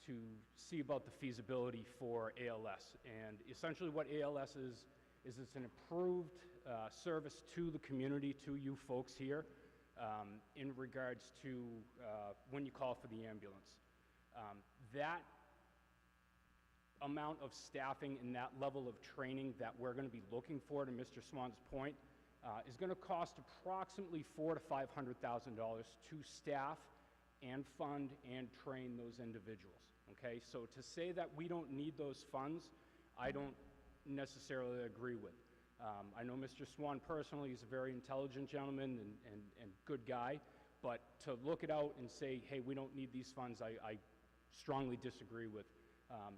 to see about the feasibility for ALS. And essentially what ALS is it's an improved service to the community, to you folks here. in regards to when you call for the ambulance. That amount of staffing and that level of training that we're going to be looking for, to Mr. Swan's point, is going to cost approximately $400,000 to $500,000 to staff and fund and train those individuals, okay? So to say that we don't need those funds, I don't necessarily agree with. I know Mr. Swan personally is a very intelligent gentleman and good guy, but to look it out and say, hey, we don't need these funds, I strongly disagree with.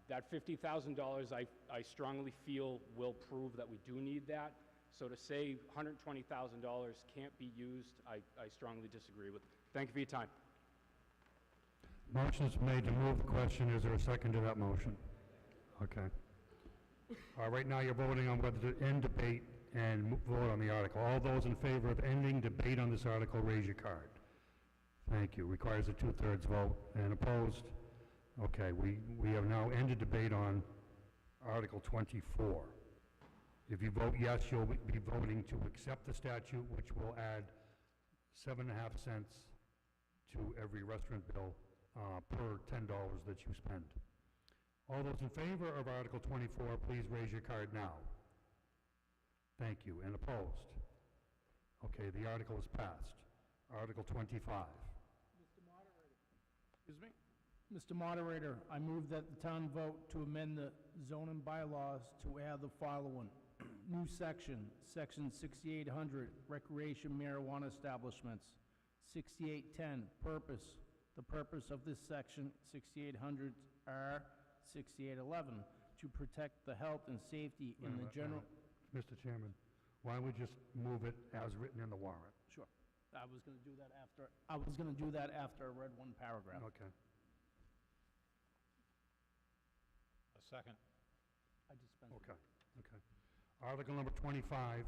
That $50,000, I strongly feel will prove that we do need that. So to say $120,000 can't be used, I strongly disagree with. Thank you for your time. Motion's made to move the question. Is there a second to that motion? Okay. Right now you're voting on whether to end debate and vote on the article. All those in favor of ending debate on this article, raise your card. Thank you. Requires a 2/3 vote. And opposed? Okay, we have now ended debate on Article 24. If you vote yes, you'll be voting to accept the statute, which will add 7.5 cents to every restaurant bill per $10 that you spend. All those in favor of Article 24, please raise your card now. Thank you. And opposed? Okay, the article is passed. Article 25. Excuse me? Mr. Moderator, I move that the town vote to amend the zoning bylaws to add the following. New section, Section 6800, recreation marijuana establishments. 6810, purpose. The purpose of this section, 6800 R 6811, to protect the health and safety in the general... Mr. Chairman, why don't we just move it as written in the warrant? Sure. I was going to do that after I read one paragraph. Okay. A second. I dispensed. Okay. Article number 25,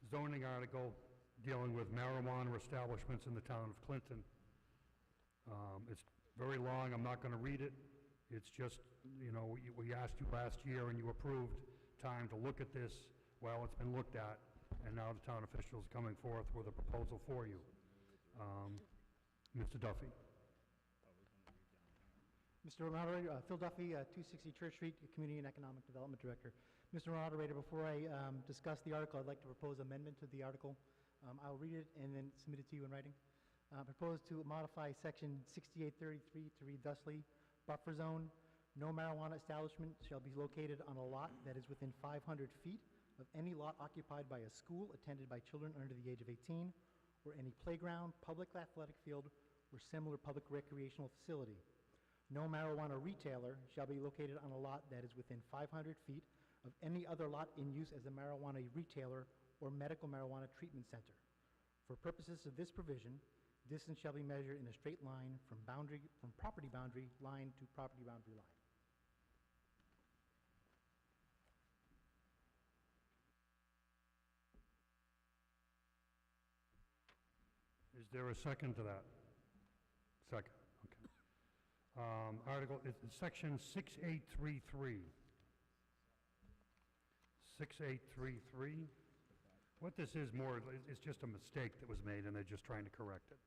zoning article dealing with marijuana establishments in the town of Clinton. It's very long. I'm not going to read it. It's just, you know, we asked you last year and you approved time to look at this. Well, it's been looked at, and now the town officials are coming forth with a proposal for you. Mr. Duffy. Mr. Moderator, Phil Duffy, 260 Church Street, Community and Economic Development Director. Mr. Moderator, before I discuss the article, I'd like to propose amendment to the article. I'll read it and then submit it to you in writing. Propose to modify Section 6833 to read thusly: buffer zone, no marijuana establishment shall be located on a lot that is within 500 feet of any lot occupied by a school attended by children under the age of 18, or any playground, public athletic field, or similar public recreational facility. No marijuana retailer shall be located on a lot that is within 500 feet of any other lot in use as a marijuana retailer or medical marijuana treatment center. For purposes of this provision, distance shall be measured in a straight line from property boundary line to property boundary line. Is there a second to that? Second, okay. Article, it's Section 6833. 6833. What this is more, it's just a mistake that was made, and they're just trying to correct it.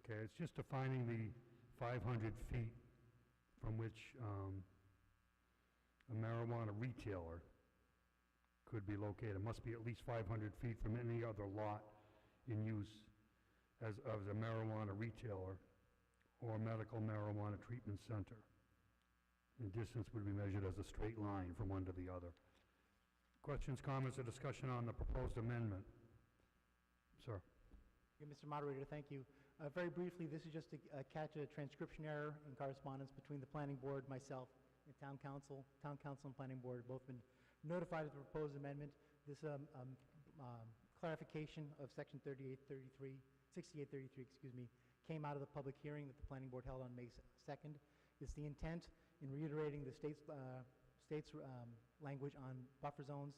Okay, it's just defining the 500 feet from which a marijuana retailer could be located. It must be at least 500 feet from any other lot in use as a marijuana retailer or medical marijuana treatment center. And distance would be measured as a straight line from one to the other. Questions, comments, or discussion on the proposed amendment? Sir. Yeah, Mr. Moderator, thank you. Very briefly, this is just to catch a transcription error in correspondence between the Planning Board, myself, and Town Council. Town Council and Planning Board have both been notified of the proposed amendment. This clarification of Section 6833, excuse me, came out of the public hearing that the Planning Board held on May 2nd, It's the intent in reiterating the state's language on buffer zones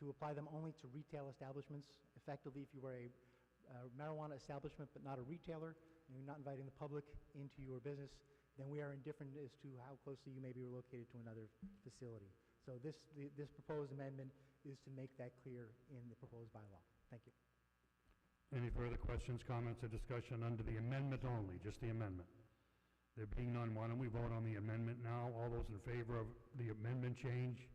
to apply them only to retail establishments. Effectively, if you were a marijuana establishment but not a retailer, and you're not inviting the public into your business, then we are indifferent as to how closely you may be relocated to another facility. So this proposed amendment is to make that clear in the proposed bylaw. Thank you. Any further questions, comments, or discussion under the amendment only, just the amendment? There being none, why don't we vote on the amendment now? All those in favor of the amendment change,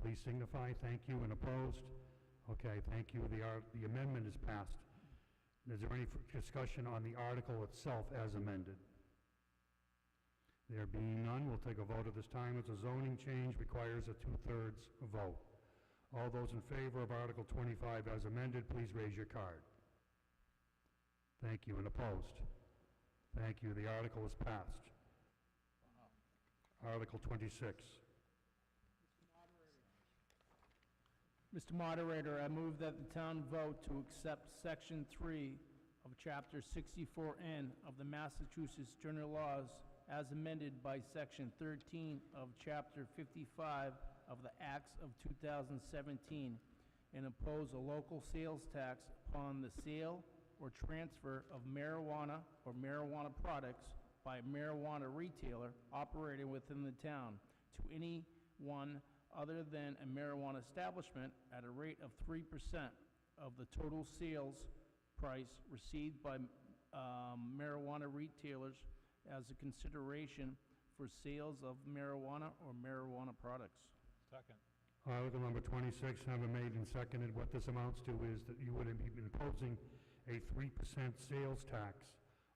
please signify. Thank you. And opposed? Okay, thank you. The amendment is passed. Is there any discussion on the article itself as amended? There being none, we'll take a vote at this time. It's a zoning change, requires a 2/3 vote. All those in favor of Article 25 as amended, please raise your card. Thank you. And opposed? Thank you. The article is passed. Article 26. Mr. Moderator, I move that the town vote to accept Section 3 of Chapter 64N of the Massachusetts General Laws as amended by Section 13 of Chapter 55 of the Acts of 2017 and impose a local sales tax upon the sale or transfer of marijuana or marijuana products by a marijuana retailer operating within the town to anyone other than a marijuana establishment at a rate of 3% of the total sales price received by marijuana retailers as a consideration for sales of marijuana or marijuana products. Second. Article number 26, having made and seconded, what this amounts to is that you would be imposing a 3% sales tax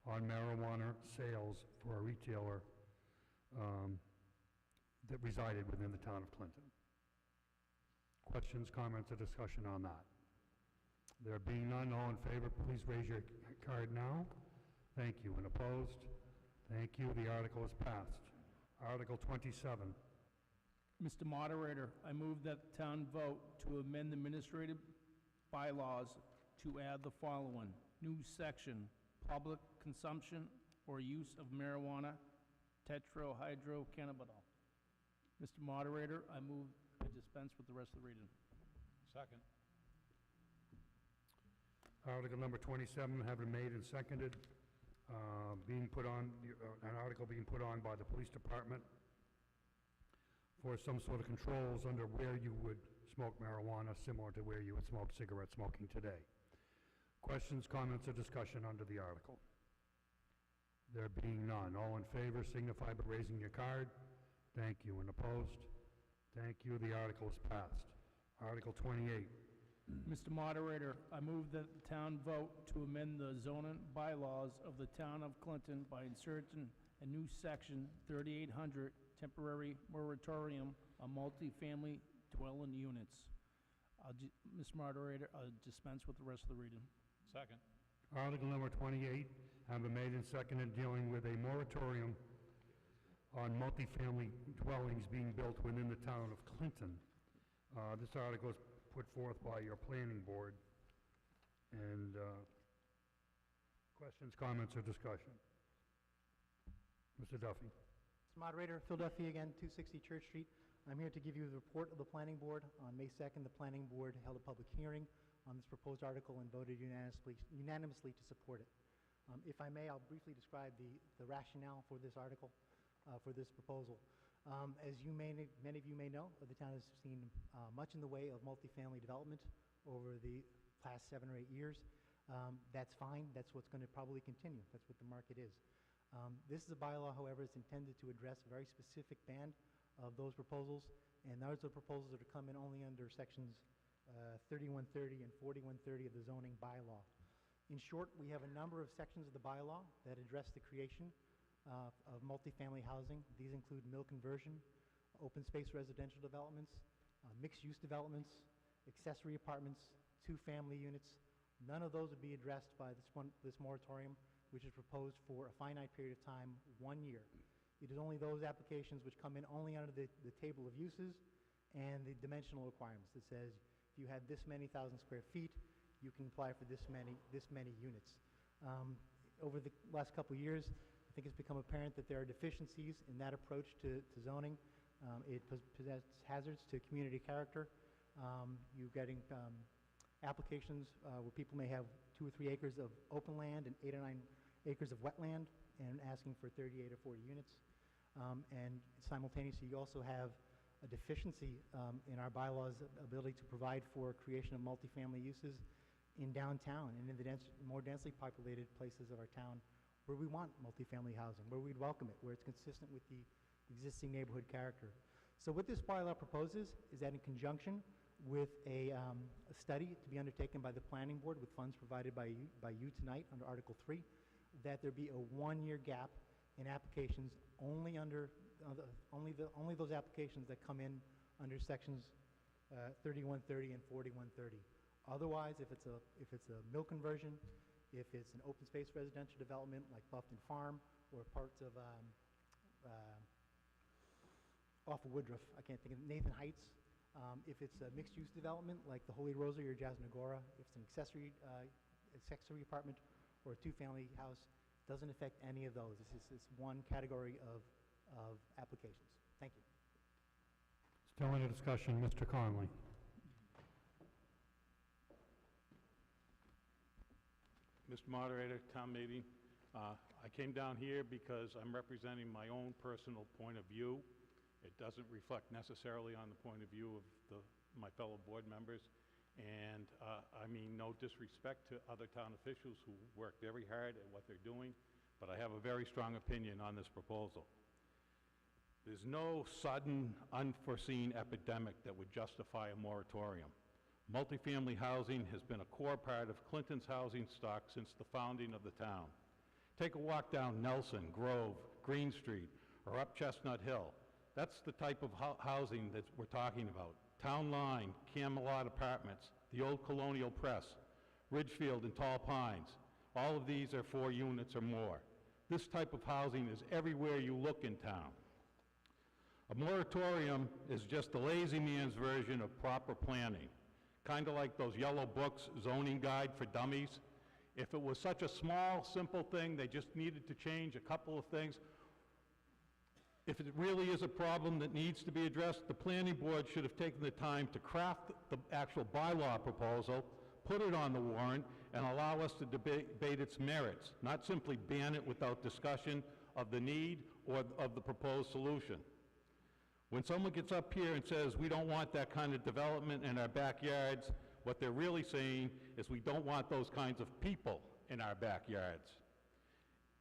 on marijuana sales for a retailer that resided within the town of Clinton. Questions, comments, or discussion on that? There being none, all in favor, please raise your card now. Thank you. And opposed? Thank you. The article is passed. Article 27. Mr. Moderator, I move that the town vote to amend the administrative bylaws to add the following. New section, public consumption or use of marijuana, tetrahydrocannabinol. Mr. Moderator, I move to dispense with the rest of the reading. Second. Article number 27, having made and seconded, being put on, an article being put on by the police department for some sort of controls under where you would smoke marijuana, similar to where you would smoke cigarette smoking today. Questions, comments, or discussion under the article? There being none, all in favor signify by raising your card. Thank you. And opposed? Thank you. The article is passed. Article 28. Mr. Moderator, I move that the town vote to amend the zoning bylaws of the town of Clinton by inserting a new section 3800, temporary moratorium on multifamily dwelling units. Mr. Moderator, I'll dispense with the rest of the reading. Second. Article number 28, having made and seconded, dealing with a moratorium on multifamily dwellings being built within the town of Clinton. This article is put forth by your planning board. And questions, comments, or discussion? Mr. Duffy. Mr. Moderator, Phil Duffy again, 260 Church Street. I'm here to give you the report of the planning board. On May 2nd, the planning board held a public hearing on this proposed article and voted unanimously to support it. If I may, I'll briefly describe the rationale for this article, for this proposal. As many of you may know, the town has seen much in the way of multifamily development over the past 7 or 8 years. That's fine. That's what's going to probably continue. That's what the market is. This is a bylaw, however, is intended to address a very specific band of those proposals, and those are proposals that are coming only under sections 3130 and 4130 of the zoning bylaw. In short, we have a number of sections of the bylaw that address the creation of multifamily housing. These include mill conversion, open space residential developments, mixed-use developments, accessory apartments, two-family units. None of those would be addressed by this moratorium, which is proposed for a finite period of time, 1 year. It is only those applications which come in only under the table of uses and the dimensional requirements that says if you had this many thousand square feet, you can apply for this many units. Over the last couple of years, the think it's become apparent that there are deficiencies in that approach to zoning. It presents hazards to community character. You're getting applications where people may have 2 or 3 acres of open land and 8 or 9 acres of wetland and asking for 38 or 40 units. And simultaneously, you also have a deficiency in our bylaws' ability to provide for creation of multifamily uses in downtown and in the more densely populated places of our town where we want multifamily housing, where we'd welcome it, where it's consistent with the existing neighborhood character. So what this bylaw proposes is that in conjunction with a study to be undertaken by the planning board with funds provided by you tonight under Article 3, that there be a 1-year gap in applications only only those applications that come in under sections 3130 and 4130. Otherwise, if it's a mill conversion, if it's an open space residential development like Bluffton Farm or parts of off of Woodruff, I can't think of Nathan Heights. If it's a mixed-use development like the Holy Rosary or Jasmine Agora, if it's an accessory apartment or a 2-family house, doesn't affect any of those. It's one category of applications. Thank you. Still in a discussion, Mr. Conley. Mr. Moderator, town meeting, I came down here because I'm representing my own personal point of view. It doesn't reflect necessarily on the point of view of my fellow board members. And I mean no disrespect to other town officials who work very hard at what they're doing, but I have a very strong opinion on this proposal. There's no sudden, unforeseen epidemic that would justify a moratorium. Multifamily housing has been a core part of Clinton's housing stock since the founding of the town. Take a walk down Nelson, Grove, Green Street, or up Chestnut Hill. That's the type of housing that we're talking about. Town Line, Camelot Apartments, the old Colonial Press, Ridgefield and Tall Pines. All of these are 4 units or more. This type of housing is everywhere you look in town. A moratorium is just the lazy man's version of proper planning, kind of like those yellow books, Zoning Guide for Dummies. If it was such a small, simple thing, they just needed to change a couple of things. If it really is a problem that needs to be addressed, the planning board should have taken the time to craft the actual bylaw proposal, put it on the warrant, and allow us to debate its merits, not simply ban it without discussion of the need or of the proposed solution. When someone gets up here and says we don't want that kind of development in our backyards, what they're really saying is we don't want those kinds of people in our backyards.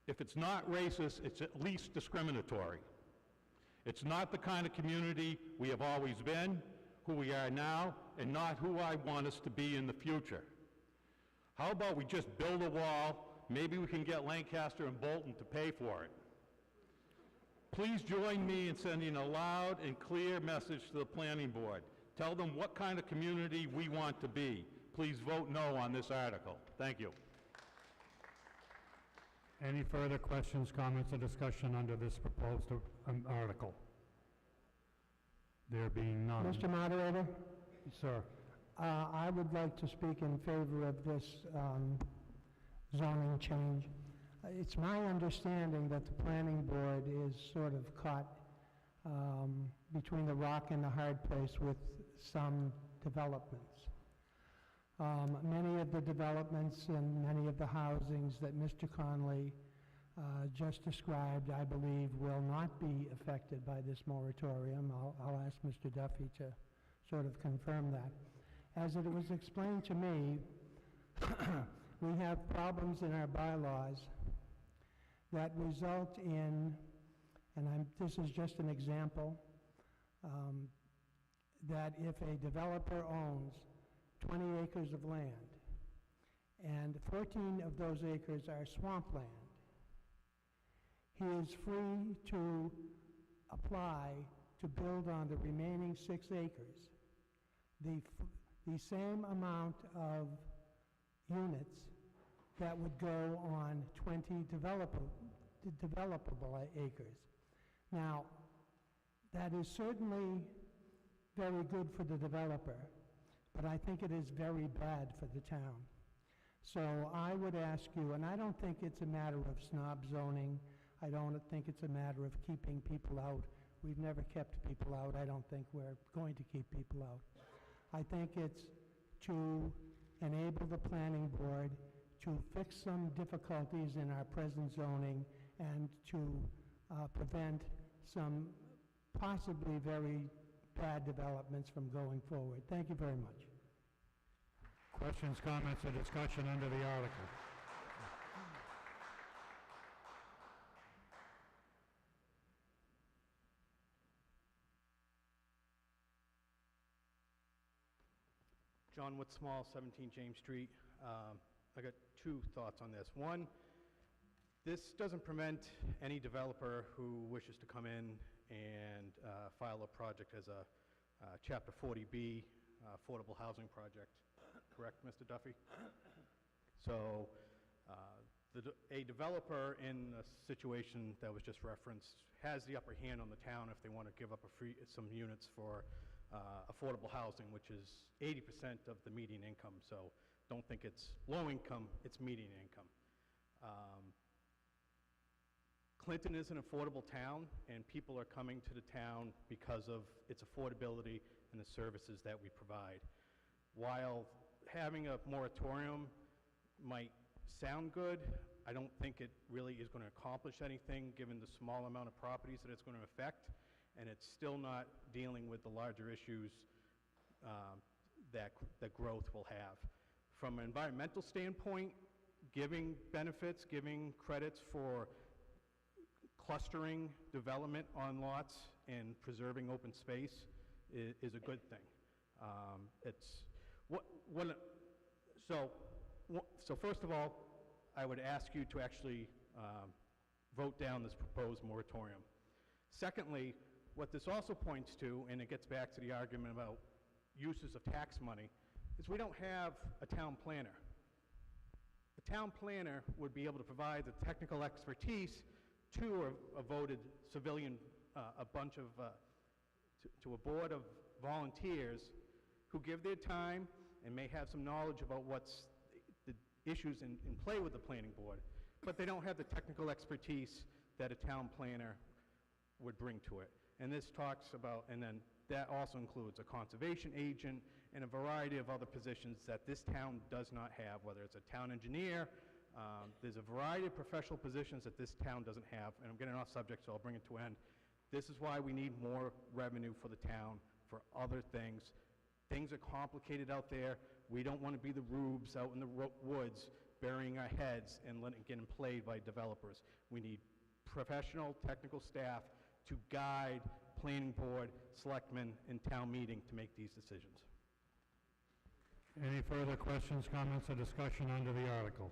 If it's not racist, it's at least discriminatory. It's not the kind of community we have always been, who we are now, and not who I want us to be in the future. How about we just build a wall? Maybe we can get Lancaster and Bolton to pay for it. Please join me in sending a loud and clear message to the planning board. Tell them what kind of community we want to be. Please vote no on this article. Thank you. Any further questions, comments, or discussion under this proposed article? There being none. Mr. Moderator, Sir. I would like to speak in favor of this zoning change. It's my understanding that the planning board is sort of caught between the rock and the hard place with some developments. Many of the developments and many of the housings that Mr. Conley just described, I believe, will not be affected by this moratorium. I'll ask Mr. Duffy to sort of confirm that. As it was explained to me, we have problems in our bylaws that result in, and this is just an example, that if a developer owns 20 acres of land and 14 of those acres are swampland, he is free to apply to build on the remaining 6 acres the same amount of units that would go on 20 developable acres. Now, that is certainly very good for the developer, but I think it is very bad for the town. So I would ask you, and I don't think it's a matter of snob zoning. I don't think it's a matter of keeping people out. We've never kept people out. I don't think we're going to keep people out. I think it's to enable the planning board to fix some difficulties in our present zoning and to prevent some possibly very bad developments from going forward. Thank you very much. Questions, comments, or discussion under the article? John Woodsmall, 17 James Street. I got two thoughts on this. One, this doesn't prevent any developer who wishes to come in and file a project as a Chapter 40B affordable housing project. Correct, Mr. Duffy? So a developer in a situation that was just referenced has the upper hand on the town if they want to give up some units for affordable housing, which is 80% of the median income. So don't think it's low income, it's median income. Clinton is an affordable town, and people are coming to the town because of its affordability and the services that we provide. While having a moratorium might sound good, I don't think it really is going to accomplish anything given the small amount of properties that it's going to affect, and it's still not dealing with the larger issues that growth will have. From an environmental standpoint, giving benefits, giving credits for clustering development on lots and preserving open space is a good thing. So first of all, I would ask you to actually vote down this proposed moratorium. Secondly, what this also points to, and it gets back to the argument about uses of tax money, is we don't have a town planner. The town planner would be able to provide the technical expertise to a voted civilian, to a board of volunteers who give their time and may have some knowledge about what's the issues in play with the planning board, but they don't have the technical expertise that a town planner would bring to it. And this talks about, and then that also includes a conservation agent and a variety of other positions that this town does not have, whether it's a town engineer. There's a variety of professional positions that this town doesn't have, and I'm getting off subject, so I'll bring it to an end. This is why we need more revenue for the town for other things. Things are complicated out there. We don't want to be the rubes out in the woods burying our heads and getting played by developers. We need professional technical staff to guide planning board, selectmen, and town meeting to make these decisions. Any further questions, comments, or discussion under the article?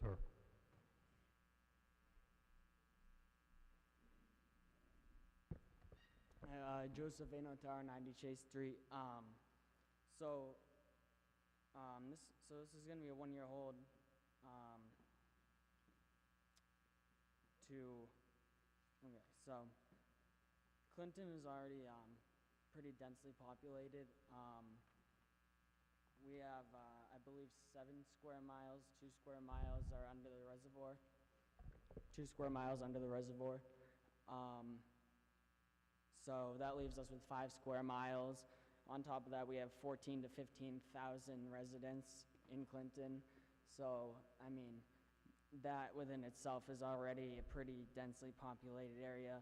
Sir. Joseph Enotar, 90 Chase Street. This is going to be a one-year hold Clinton is already pretty densely populated. We have, I believe, 7 square miles. 2 square miles are under the reservoir. 2 square miles under the reservoir. So that leaves us with 5 square miles. On top of that, we have 14 to 15,000 residents in Clinton. So, I mean, that within itself is already a pretty densely populated area.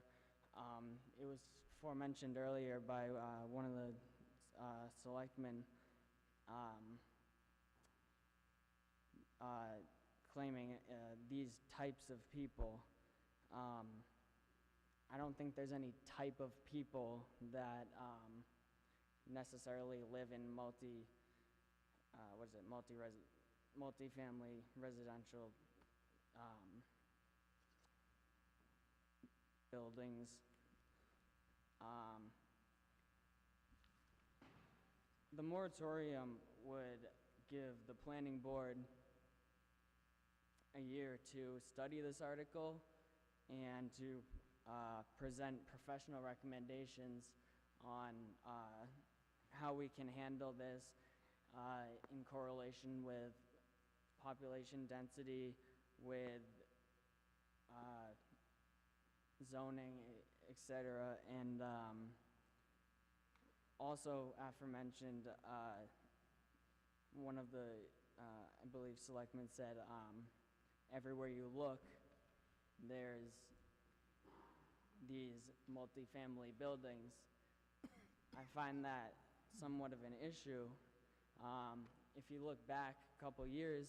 It was forementioned earlier by one of the selectmen claiming these types of people. I don't think there's any type of people that necessarily live in multi-family residential buildings. The moratorium would give the planning board a year to study this article and to present professional recommendations on how we can handle this in correlation with population density, with zoning, et cetera, and also aforementioned, one of the, I believe, selectmen said, everywhere you look, there's these multifamily buildings. I find that somewhat of an issue. If you look back a couple years,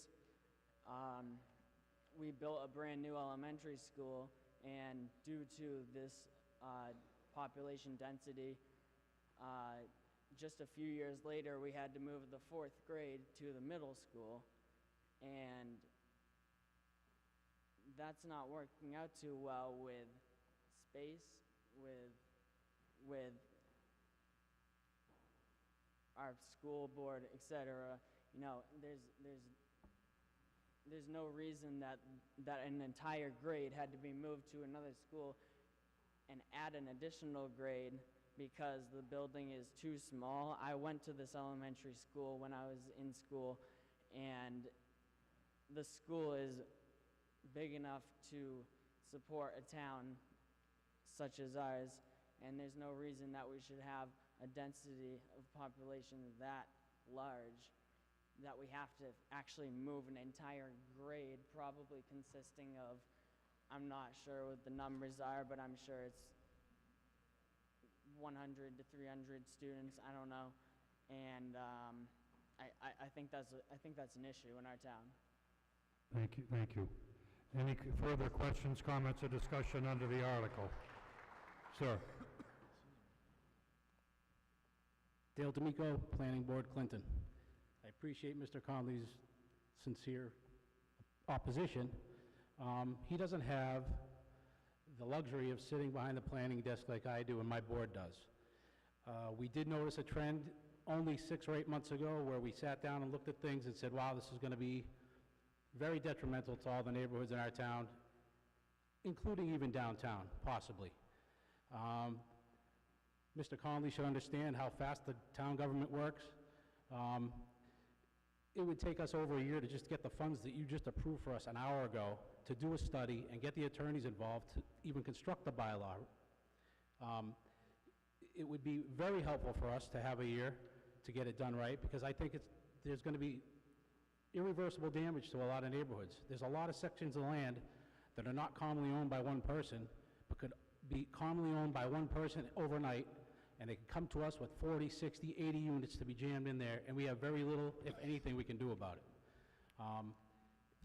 we built a brand-new elementary school, and due to this population density, just a few years later, we had to move the 4th grade to the middle school, and that's not working out too well with space, with our school board, et cetera. You know, there's no reason that an entire grade had to be moved to another school and add an additional grade because the building is too small. I went to this elementary school when I was in school, and the school is big enough to support a town such as ours, and there's no reason that we should have a density of population that large that we have to actually move an entire grade, probably consisting of, I'm not sure what the numbers are, but I'm sure it's 100 to 300 students, I don't know. And I think that's an issue in our town. Thank you, thank you. Any further questions, comments, or discussion under the article? Sir. Dale D'Amico, Planning Board, Clinton. I appreciate Mr. Conley's sincere opposition. He doesn't have the luxury of sitting behind the planning desk like I do and my board does. We did notice a trend only 6 or 8 months ago where we sat down and looked at things and said, wow, this is going to be very detrimental to all the neighborhoods in our town, including even downtown, possibly. Mr. Conley should understand how fast the town government works. It would take us over a year to just get the funds that you just approved for us an hour ago to do a study and get the attorneys involved to even construct the bylaw. It would be very helpful for us to have a year to get it done right, because I think there's going to be irreversible damage to a lot of neighborhoods. There's a lot of sections of land that are not commonly owned by one person, but could be commonly owned by one person overnight, and they can come to us with 40, 60, 80 units to be jammed in there, and we have very little, if anything, we can do about it.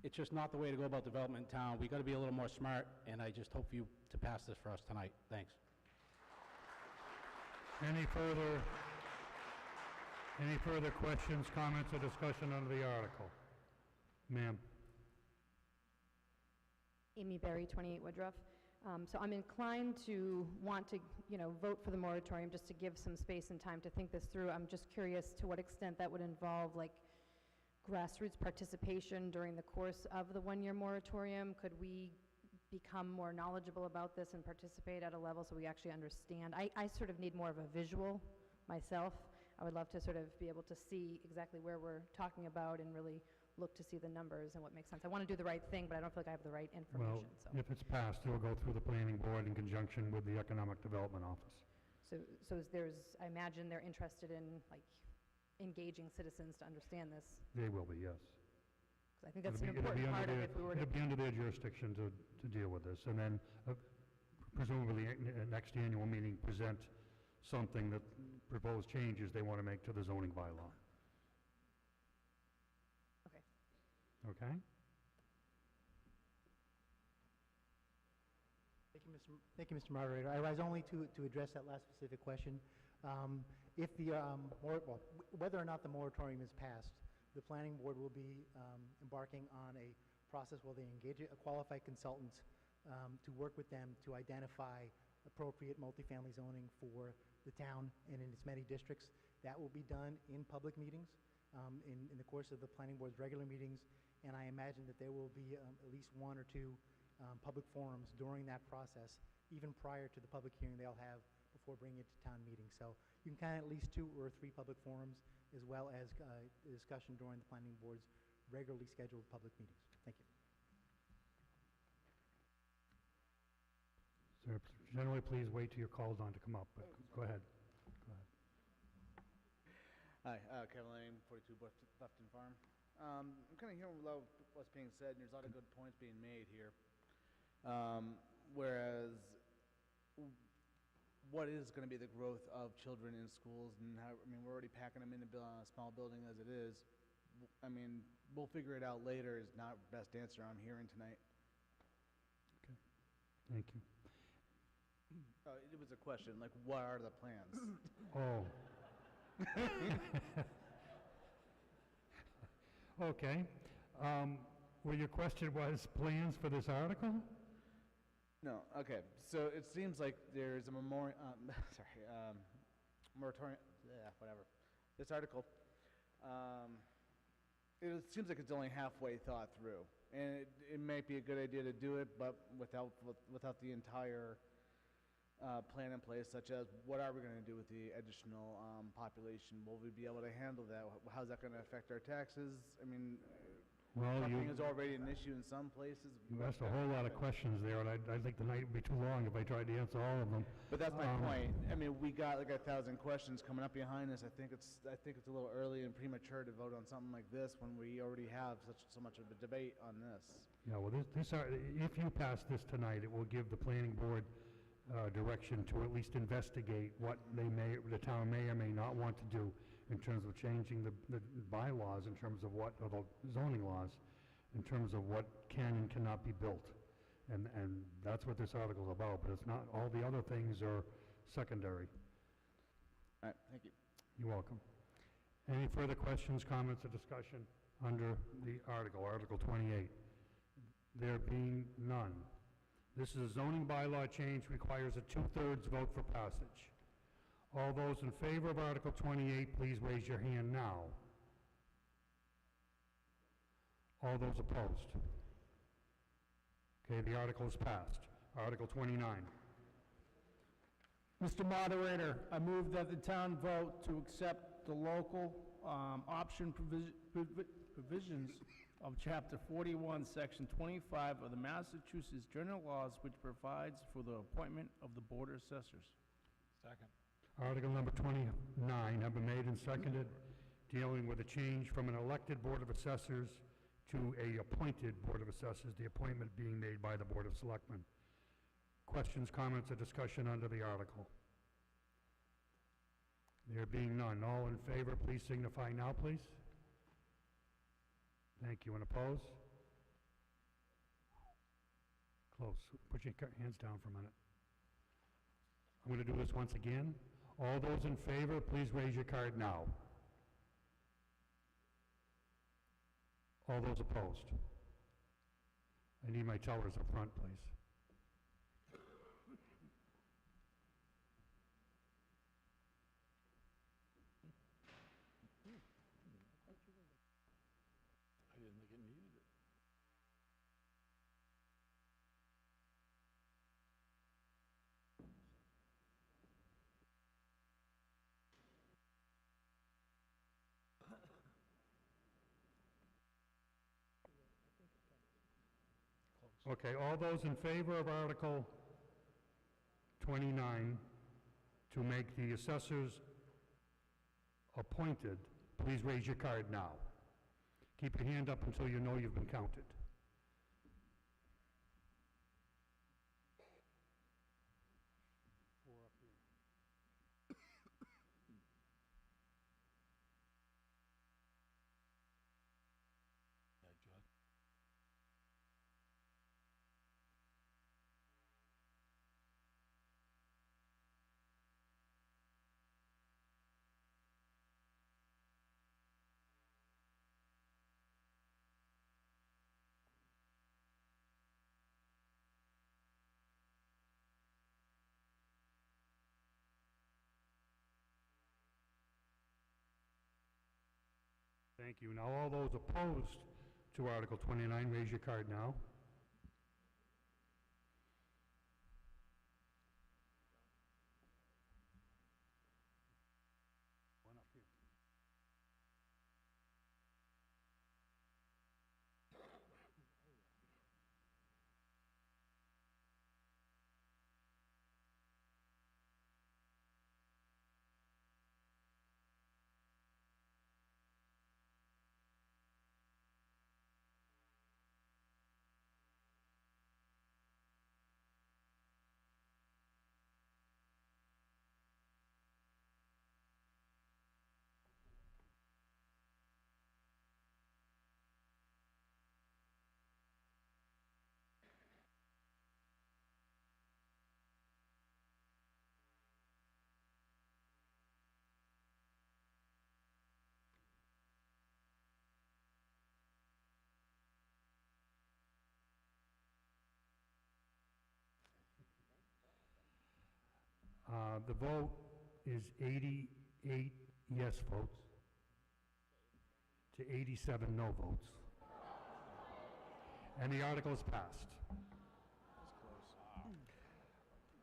It's just not the way to go about development in town. We've got to be a little more smart, and I just hope you to pass this for us tonight. Thanks. Any further questions, comments, or discussion under the article? Ma'am. Amy Berry, 28 Woodruff. So I'm inclined to want to, vote for the moratorium just to give some space and time to think this through. I'm just curious to what extent that would involve, like, grassroots participation during the course of the one-year moratorium. Could we become more knowledgeable about this and participate at a level so we actually understand? I sort of need more of a visual myself. I would love to sort of be able to see exactly where we're talking about and really look to see the numbers and what makes sense. I want to do the right thing, but I don't feel like I have the right information. Well, if it's passed, it'll go through the planning board in conjunction with the economic development office. So I imagine they're interested in, like, engaging citizens to understand this. They will be, yes. 'Cause I think that's an important part of it if we were to... It'll be under their jurisdiction to deal with this, and then presumably next annual meeting present something that proposed changes they want to make to the zoning bylaw. Okay. Okay? Thank you, Mr. Moderator. I rise only to address that last specific question. If the, whether or not the moratorium is passed, the planning board will be embarking on a process where they engage a qualified consultant to work with them to identify appropriate multifamily zoning for the town and in its many districts. That will be done in public meetings in the course of the planning board's regular meetings, and I imagine that there will be at least 1 or 2 public forums during that process, even prior to the public hearing they'll have before bringing it to town meeting. So you can count at least 2 or 3 public forums, as well as discussion during the planning board's regularly scheduled public meetings. Thank you. Is Generally, please wait till you're called on to come up, but go ahead. Go ahead. Hi, Kevin Lane, 42 Bluffton Farm. I'm kind of hearing a lot of what's being said, and there's a lot of good points being made here. Whereas, what is going to be the growth of children in schools, and how, I mean, we're already packing them in a small building as it is. I mean, we'll figure it out later is not the best answer I'm hearing tonight. Thank you. It was a question, like, what are the plans? Oh. Okay. Well, your question was plans for this article? No, okay. So it seems like there's a moratorium, whatever. This article, it seems like it's only halfway thought through. And it might be a good idea to do it, but without the entire plan in place, such as what are we going to do with the additional population? Will we be able to handle that? How's that going to affect our taxes? I mean, Well, parking is already an issue in some places. You asked a whole lot of questions there, and I think the night would be too long if I tried to answer all of them. But that's my point. I mean, we got like 1,000 questions coming up behind us. I think it's a little early and premature to vote on something like this when we already have so much of a debate on this. Yeah, well, if you pass this tonight, it will give the planning board direction to at least investigate what the town may or may not want to do in terms of changing the bylaws, in terms of or the zoning laws, in terms of what can and cannot be built. And that's what this article is about, but it's not, all the other things are secondary. All right, thank you. You're welcome. Any further questions, comments, or discussion under the article, Article 28? There being none. This is a zoning bylaw change, requires a 2/3 vote for passage. All those in favor of Article 28, please raise your hand now. All those opposed? Okay, the article is passed. Article 29. Mr. Moderator, I move that the town vote to accept the local option provisions of Chapter 41, Section 25 of the Massachusetts General Laws, which provides for the appointment of the Board of Assessors. Second. Article number 29 have been made and seconded, dealing with a change from an elected Board of Assessors to a appointed Board of Assessors, the appointment being made by the Board of Selectmen. Questions, comments, or discussion under the article? There being none, all in favor, please signify now, please. Thank you. And opposed? Close. Put your hands down for a minute. I'm going to do this once again. All those in favor, please raise your card now. All those opposed? I need my tellers up front, please. I didn't think it needed it. Okay, all those in favor of Article 29 to make the assessors appointed, please raise your card now. Keep your hand up until you know you've been counted. Four up here. Yeah, Judd. Thank you. Now, all those opposed to Article 29, raise your card now. One up here. The vote is 88 yes votes to 87 no votes. And the article is passed.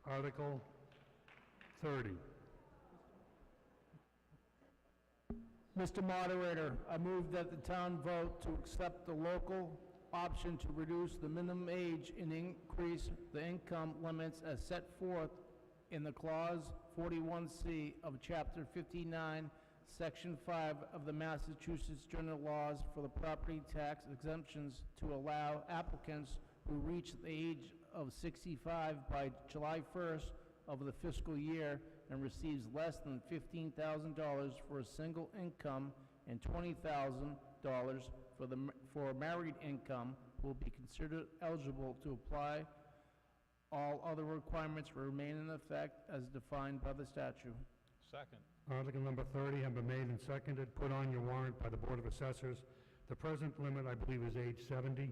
Article 30. Mr. Moderator, I move that the town vote to accept the local option to reduce the minimum age and increase the income limits as set forth in the Clause 41C of Chapter 59, Section 5 of the Massachusetts General Laws for the property tax exemptions to allow applicants who reach the age of 65 by July 1st of the fiscal year and receives less than $15,000 for a single income and $20,000 for a married income will be considered eligible to apply. All other requirements remain in effect as defined by the statute. Second. Article number 30 have been made and seconded, put on your warrant by the Board of Assessors. The present limit, I believe, is age 70,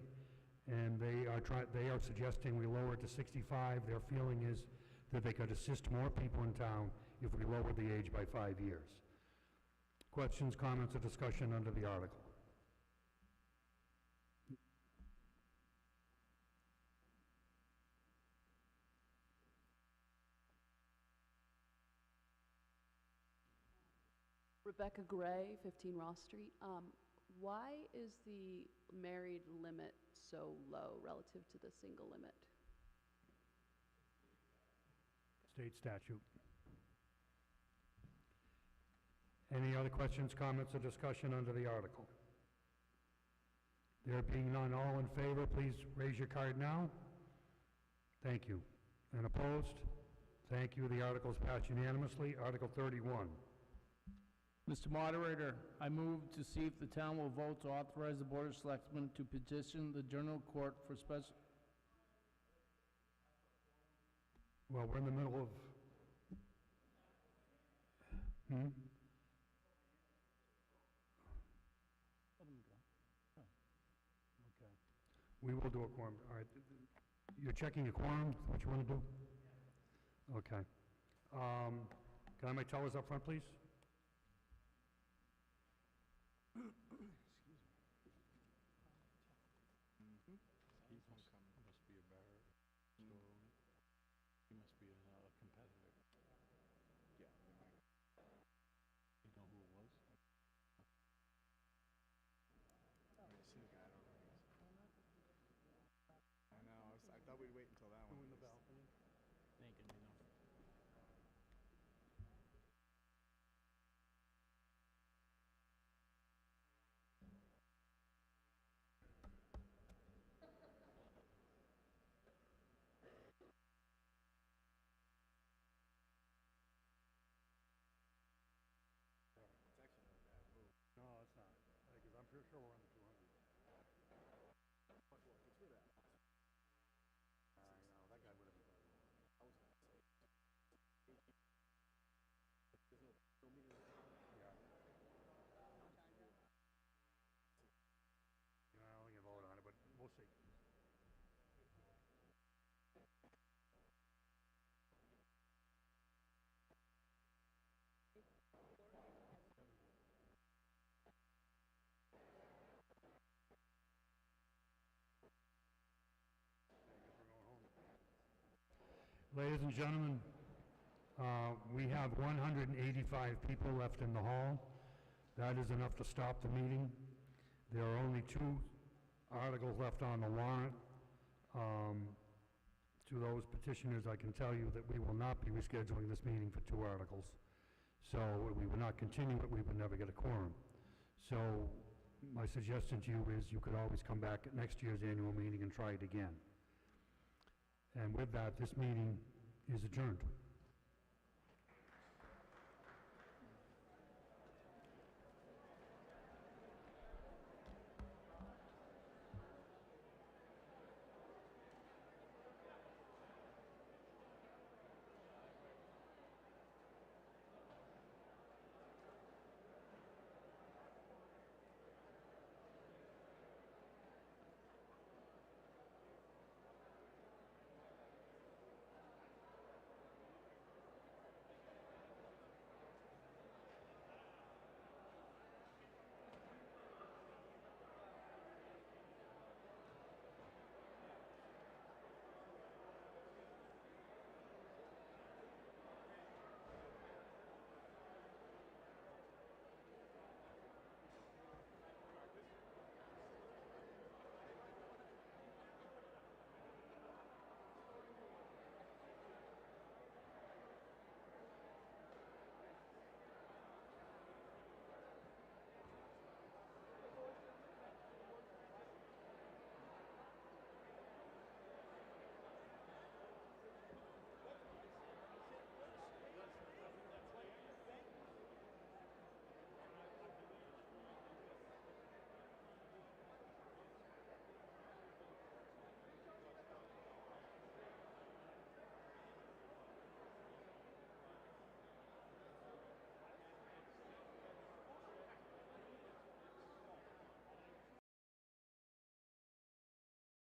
and they are suggesting we lower it to 65. Their feeling is that they could assist more people in town if we lower the age by 5 years. Questions, comments, or discussion under the article? Rebecca Gray, 15 Ross Street. Why is the married limit so low relative to the single limit? State statute. Any other questions, comments, or discussion under the article? There being none, all in favor, please raise your card now. Thank you. And opposed? Thank you. The article is passed unanimously. Article 31. Mr. Moderator, I move to see if the town will vote to authorize the Board of Selectmen to petition the General Court for special... Well, we're in the middle of... Okay. We will do a quorum. All right. You're checking a quorum? Is what you want to do? Okay. Can I have my tellers up front, please? I thought we'd wait until that one. In the balcony. Ain't gonna be enough. No, it's not. Because I'm pretty sure we're on the 200. That guy would have been better. Yeah. I don't think you vote on it, but we'll see. Ladies and gentlemen, we have 185 people left in the hall. That is enough to stop the meeting. There are only 2 articles left on the warrant. To those petitioners, I can tell you that we will not be rescheduling this meeting for 2 articles. So we will not continue it, we would never get a quorum. So my suggestion to you is you could always come back at next year's annual meeting and try it again. And with that, this meeting is adjourned.